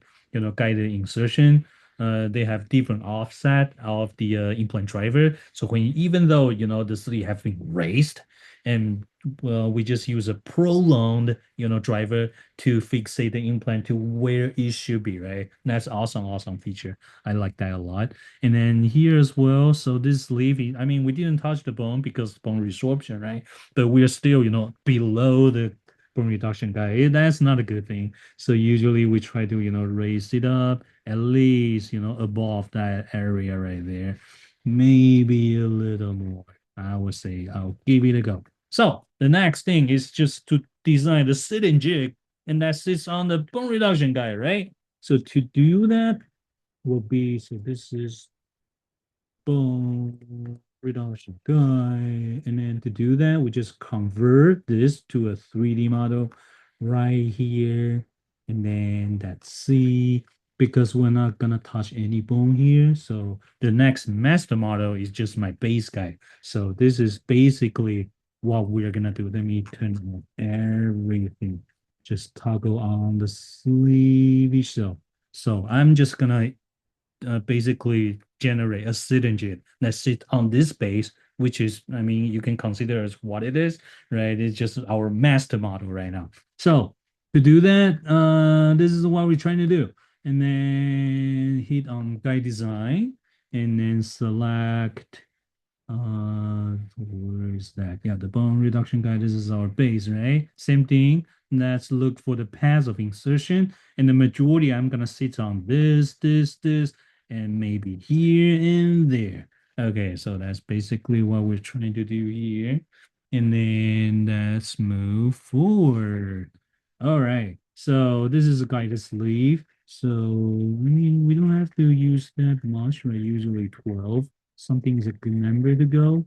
guided insertion, they have different offset of the implant driver. So even though, the sleeve have been raised, and well, we just use a prolonged, driver to fixate the implant to where it should be, right? That's awesome, awesome feature. I like that a lot. And then here as well, so this sleeve, I mean, we didn't touch the bone because bone resorption, right? But we are still, below the bone reduction guide. That's not a good thing. So usually we try to, raise it up at least, above that area right there. Maybe a little more. I would say I'll give it a go. So the next thing is just to design the sit-in jig, and that sits on the bone reduction guide, right? So to do that will be, so this is boom, reduction guide. And then to do that, we just convert this to a 3D model right here. And then that's C, because we're not gonna touch any bone here. So the next master model is just my base guide. So this is basically what we're gonna do. Let me turn on everything. Just toggle on the sleeve. So I'm just gonna basically generate a synergy that sit on this base, which is, I mean, you can consider as what it is, right? It's just our master model right now. So to do that, this is what we're trying to do. And then hit on guide design and then select where is that? Yeah, the bone reduction guide. This is our base, right? Same thing. Let's look for the paths of insertion. And the majority, I'm gonna sit on this, and maybe here and there. Okay, so that's basically what we're trying to do here. And then let's move forward. All right. So this is a guided sleeve. So I mean, we don't have to use that much, right? Usually 12 something is a good number to go.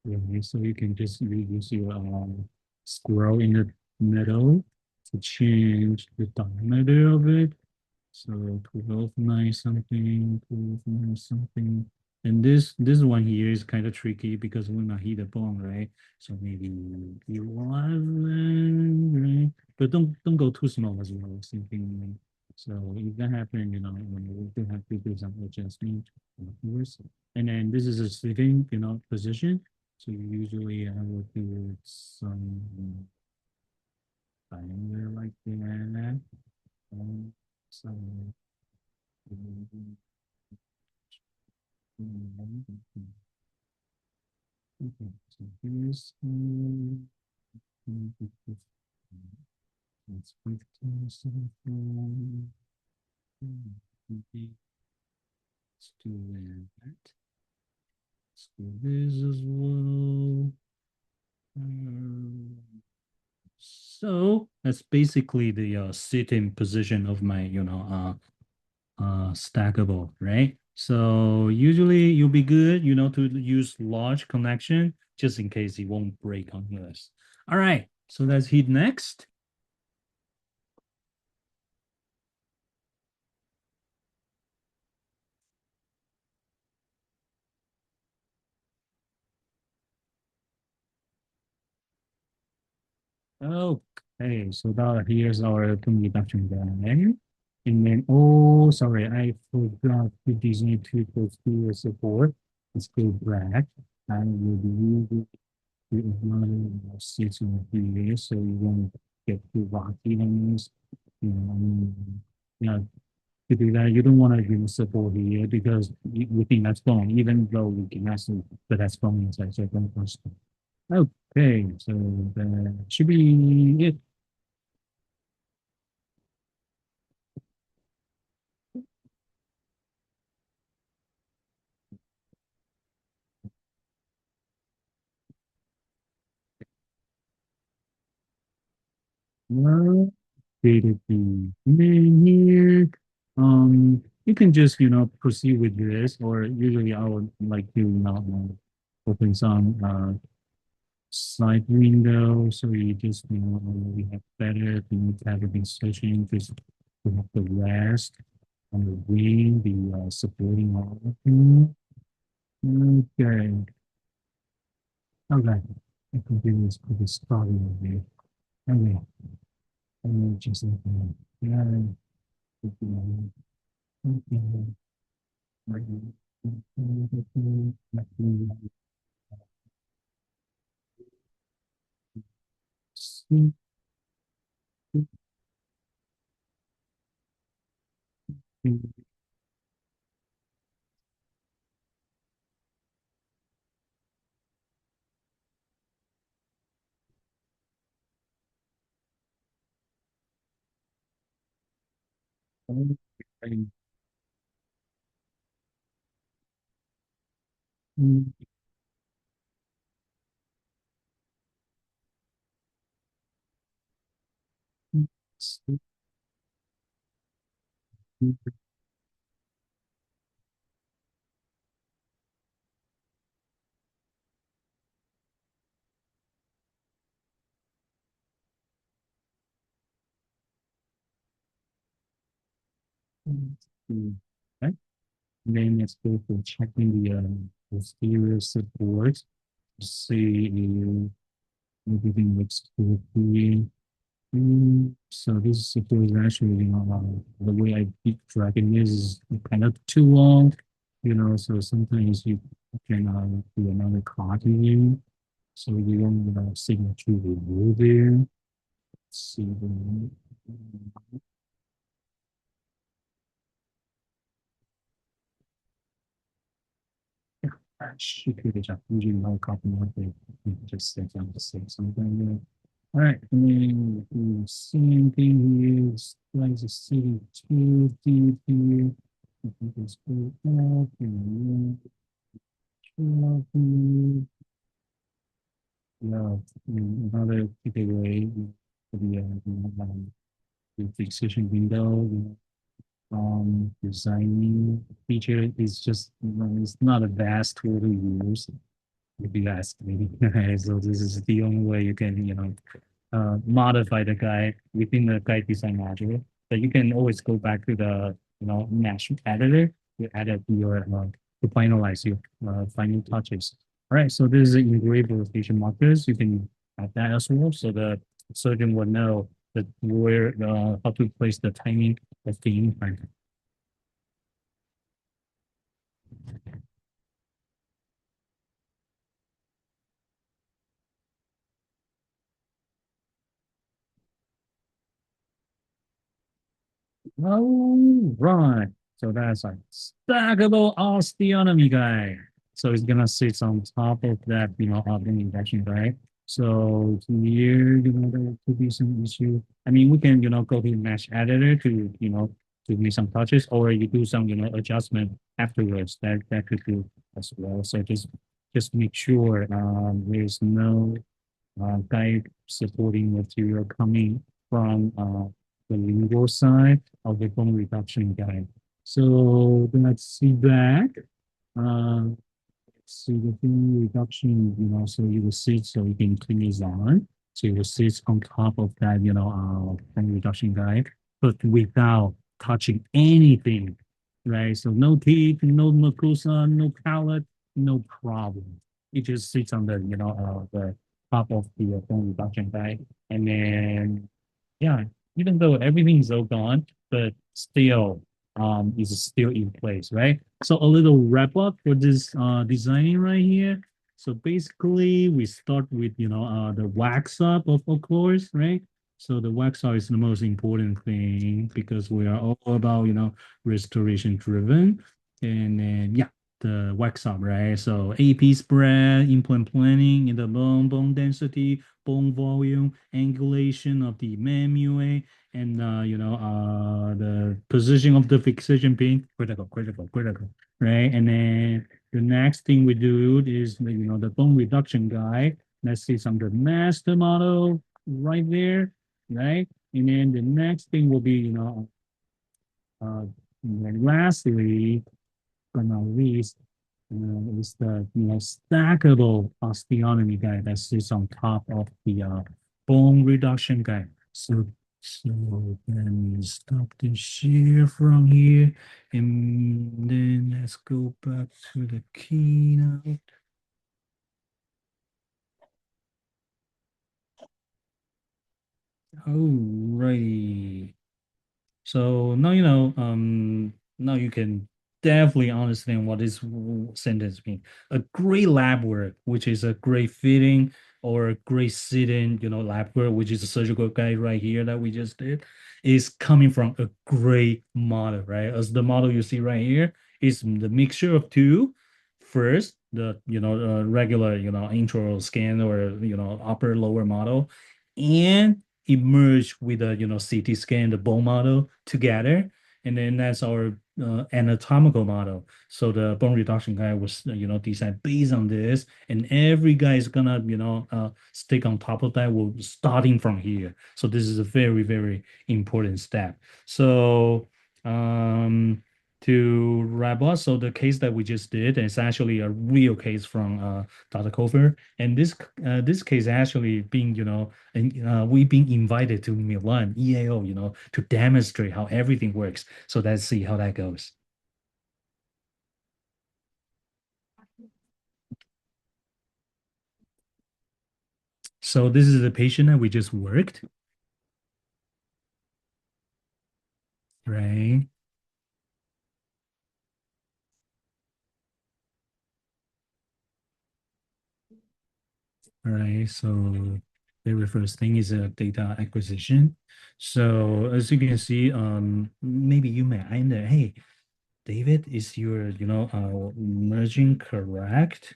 Yeah, so you can just use your scroll in the middle to change the diameter of it. So 12 9 something, 12 9 something. And this one here is kind of tricky because we're not hit a bone, right? So maybe 11, right? But don't go too small as well. Something. So if that happens, we do have to do some adjustment afterwards. And then this is a sitting, position. So usually I will do some diameter like that. Some okay, so here's it's 15, 17, let's do that. Let's do this as well. So that's basically the sitting position of my, stackable, right? So usually you'll be good, to use large connection just in case it won't break on yours. All right, so let's hit next. Okay, so that here's our reduction guide. And then, oh, sorry, I forgot to design two posterior support. Let's go back. I will be using the season here, so you won't get too rocky on this. Yeah, to do that, you don't want to use support here because we think that's fine, even though we can actually, but that's fine inside, so don't trust it. Okay, so that should be it. Well, created the name here. You can just, proceed with this, or usually I would like to, open some side window, so you just, we have better the cavity section, just we have the rest on the wing, the supporting all of them. Okay, okay. I can do this pretty starting here. Okay, and just like that. Yeah, okay. Right? Then let's go for checking the posterior support to see if everything looks good here. So this support is actually, the way I keep tracking this is kind of too long, so sometimes you can do another card here. So you don't, signature review there. Let's see the she could have just usually no copy of it. Just said I'm just saying something there. All right, and then the same thing here is like the city two deep here. I think it's go up and then yeah, another takeaway for the fixation window, designing feature is just, it's not a vast tool to use. If you ask me. So this is the only way you can, modify the guide within the guide design module. But you can always go back to the, mesh editor to edit your, to finalize your final touches. All right, so this is the engraved rotation markers. You can add that as well, so the surgeon will know that where, how to place the timing of the implant. All right. So that's a stackable osteotomy guide. So it's gonna sit on top of that, of the injection guide. So here, there could be some issue. I mean, we can, go to mesh editor to, to make some touches, or you do some, adjustment afterwards. That could do as well. So just make sure there's no guide supporting material coming from the lingual side of the bone reduction guide. So then let's see that. Uh, see the bone reduction, so you will see, so you can click this on. So you will sit on top of that, bone reduction guide, but without touching anything, right? So no teeth, no mucosa, no palate, no problem. It just sits on the, the top of the bone reduction guide. And then, yeah, even though everything's all gone, but still is still in place, right? So a little wrap up for this designing right here. So basically, we start with the wax up of course, right? So the wax up is the most important thing because we are all about restoration driven, and then yeah, the wax up, right? So AP spread, implant planning in the bone density, bone volume, angulation of the mammulae, and the position of the fixation pin, critical, right? And then the next thing we do is the bone reduction guide. Let's see some of the master model right there, right? And then the next thing will be and then lastly, but not least, is the stackable osteotomy guide that sits on top of the bone reduction guide. So then stop the share from here, and then let's go back to the keynote. Alrighty. So now now you can definitely understand what this sentence means. A great lab work, which is a great fitting or a great sitting, lab work, which is a surgical guide right here that we just did, is coming from a great model, right? As the model you see right here is the mixture of two. First, the regular intro scan or upper lower model, and emerge with a CT scan, the bone model together, and then that's our anatomical model. So the bone reduction guide was designed based on this, and every guy is gonna stick on top of that. We're starting from here. So this is a very very important step. So to wrap up, so the case that we just did is actually a real case from Dr. Kofford, and this case actually being and we've been invited to Milan EAO, to demonstrate how everything works. So let's see how that goes. So this is the patient that we just worked, right? All right. So the very first thing is a data acquisition. So as you can see, maybe you may wonder, hey, David, is your, merging correct?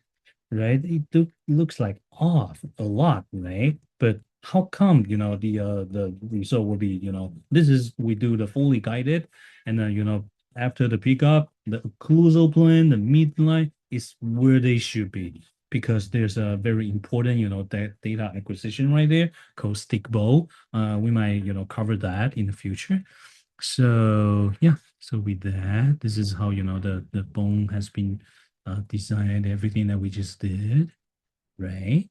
Right? It looks like off a lot, right? But how come, the result will be, this is we do the fully guided, and then, after the pickup, the occlusal plane, the midline is where they should be because there's a very important, that data acquisition right there called stickable. We might, cover that in the future. So yeah, so with that, this is how the bone has been designed, everything that we just did, right?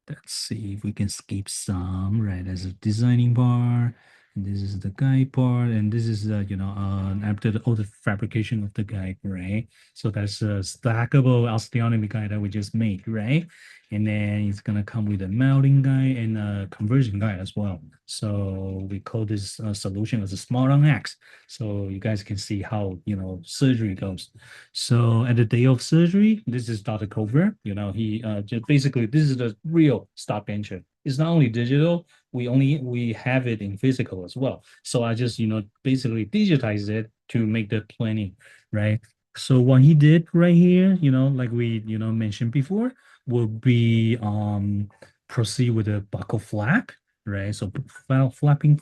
Let's see if we can skip some, right? As a designing bar, and this is the guide part, and this is after all the fabrication of the guide, right? So that's a stackable osteotomy guide that we just made, right? And then it's gonna come with a mounting guide and a conversion guide as well. So we call this solution as a smart on X. So you guys can see how surgery goes. So at the day of surgery, this is Dr. Kofford. He just basically this is the real stock bencher. It's not only digital, we have it in physical as well. So I just basically digitize it to make the planning, right? So what he did right here, like we mentioned before, will be proceed with the buckle flap, right? So flapping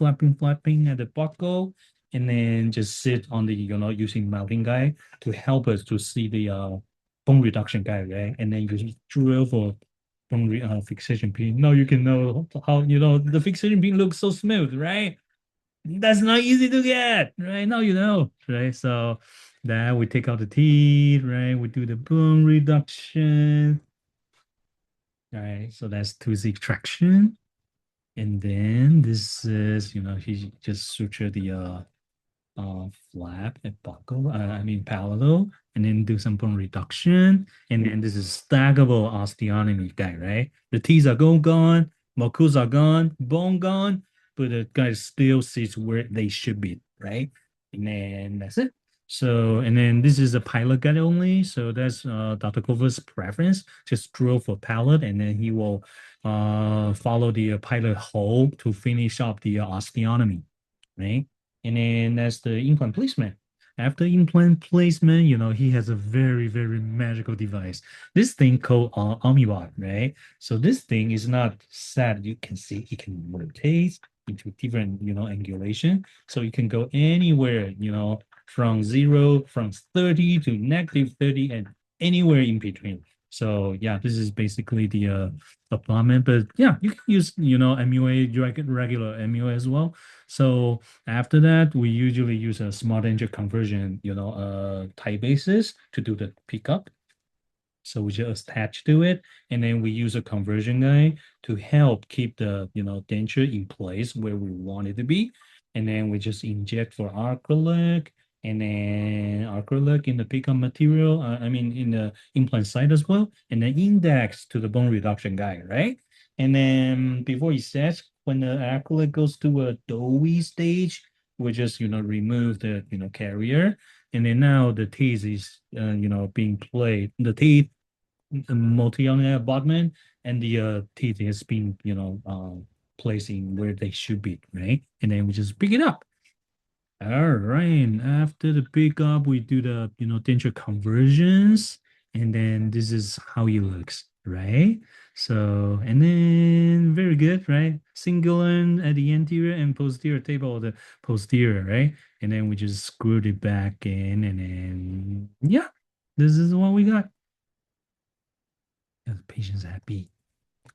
at the buckle, and then just sit on the using mounting guide to help us to see the bone reduction guide, right? And then you drill for fixation pin. Now you can know how the fixation pin looks so smooth, right? That's not easy to get, right? Now right? So then we take out the teeth, right? We do the bone reduction, right? So that's tooth extraction. And then this is, he just suture the flap and buckle, I mean palatal, and then do some bone reduction. And then this is stackable osteotomy guy, right? The teeth are gone, mucus are gone, bone gone, but the guy still sits where they should be, right? And then that's it. So, and then this is a pilot guide only. So that's Dr. Kova's preference. Just drill for palate, and then he will follow the pilot hole to finish up the osteotomy, right? And then that's the implant placement. After implant placement, he has a very, very magical device. This thing called Omnibot, right? So this thing is not set. You can see it can rotate into different, angulation. So you can go anywhere, from 0, from 30 to -30 and anywhere in between. So yeah, this is basically the appointment. But yeah, you can use MUA regular MUA as well. So after that, we usually use a smart engine conversion, type basis to do the pickup. So we just attach to it, and then we use a conversion guide to help keep the denture in place where we want it to be. And then we just inject for acrylic, and then acrylic in the pickup material. I mean in the implant site as well, and then index to the bone reduction guide, right? And then before it sets, when the acrylic goes to a doughy stage, we just remove the carrier, and then now the teeth is being played. The teeth multi-on abutment, and the teeth has been placed in where they should be, right? And then we just pick it up. All right. After the pickup, we do the denture conversions, and then this is how it looks, right? So and then very good, right? Single end at the anterior and posterior table of the posterior, right? And then we just screwed it back in, and then yeah, this is what we got. Yeah, the patient's happy.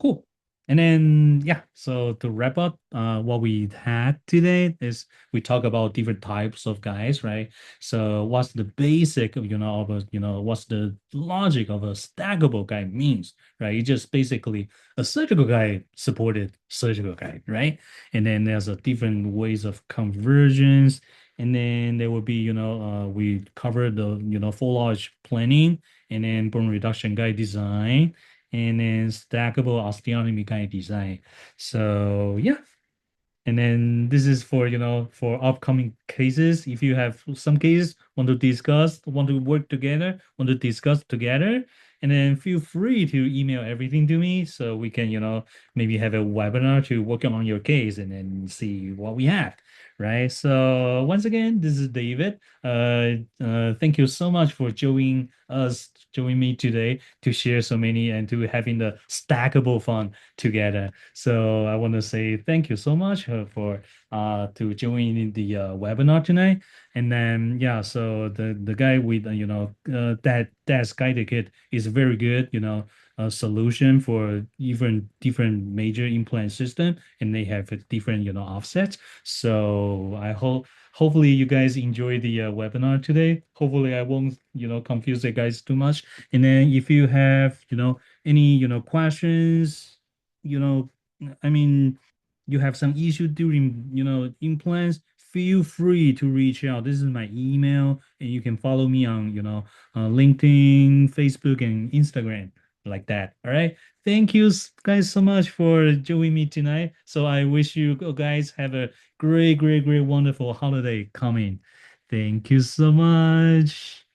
Cool. And then yeah, so to wrap up, what we had today is we talk about different types of guides, right? So what's the basic, of a, what's the logic of a stackable guide means, right? It's just basically a surgical guide supported surgical guide, right? And then there's a different ways of conversions, and then there will be, we cover the, full large planning, and then bone reduction guide design, and then stackable osteotomy kind of design. So yeah, and then this is for, for upcoming cases. If you have some cases want to discuss, want to work together, want to discuss together, and then feel free to email everything to me so we can, maybe have a webinar to work on your case and then see what we have. Right. So once again, this is David. Thank you so much for joining me today to share so many and to having the stackable fun together. So I want to say thank you so much for to joining the webinar tonight. And then yeah, so the guy with that guided kit is very good, a solution for even different major implant system, and they have a different offsets. So I hope hopefully you guys enjoy the webinar today. Hopefully I won't confuse you guys too much. And then if you have any questions, you know, I mean, you have some issue during, implants, feel free to reach out. This is my email, and you can follow me on, LinkedIn, Facebook, and Instagram like that. All right. Thank you guys so much for joining me tonight. So I wish you guys have a great, great, great, wonderful holiday coming. Thank you so much.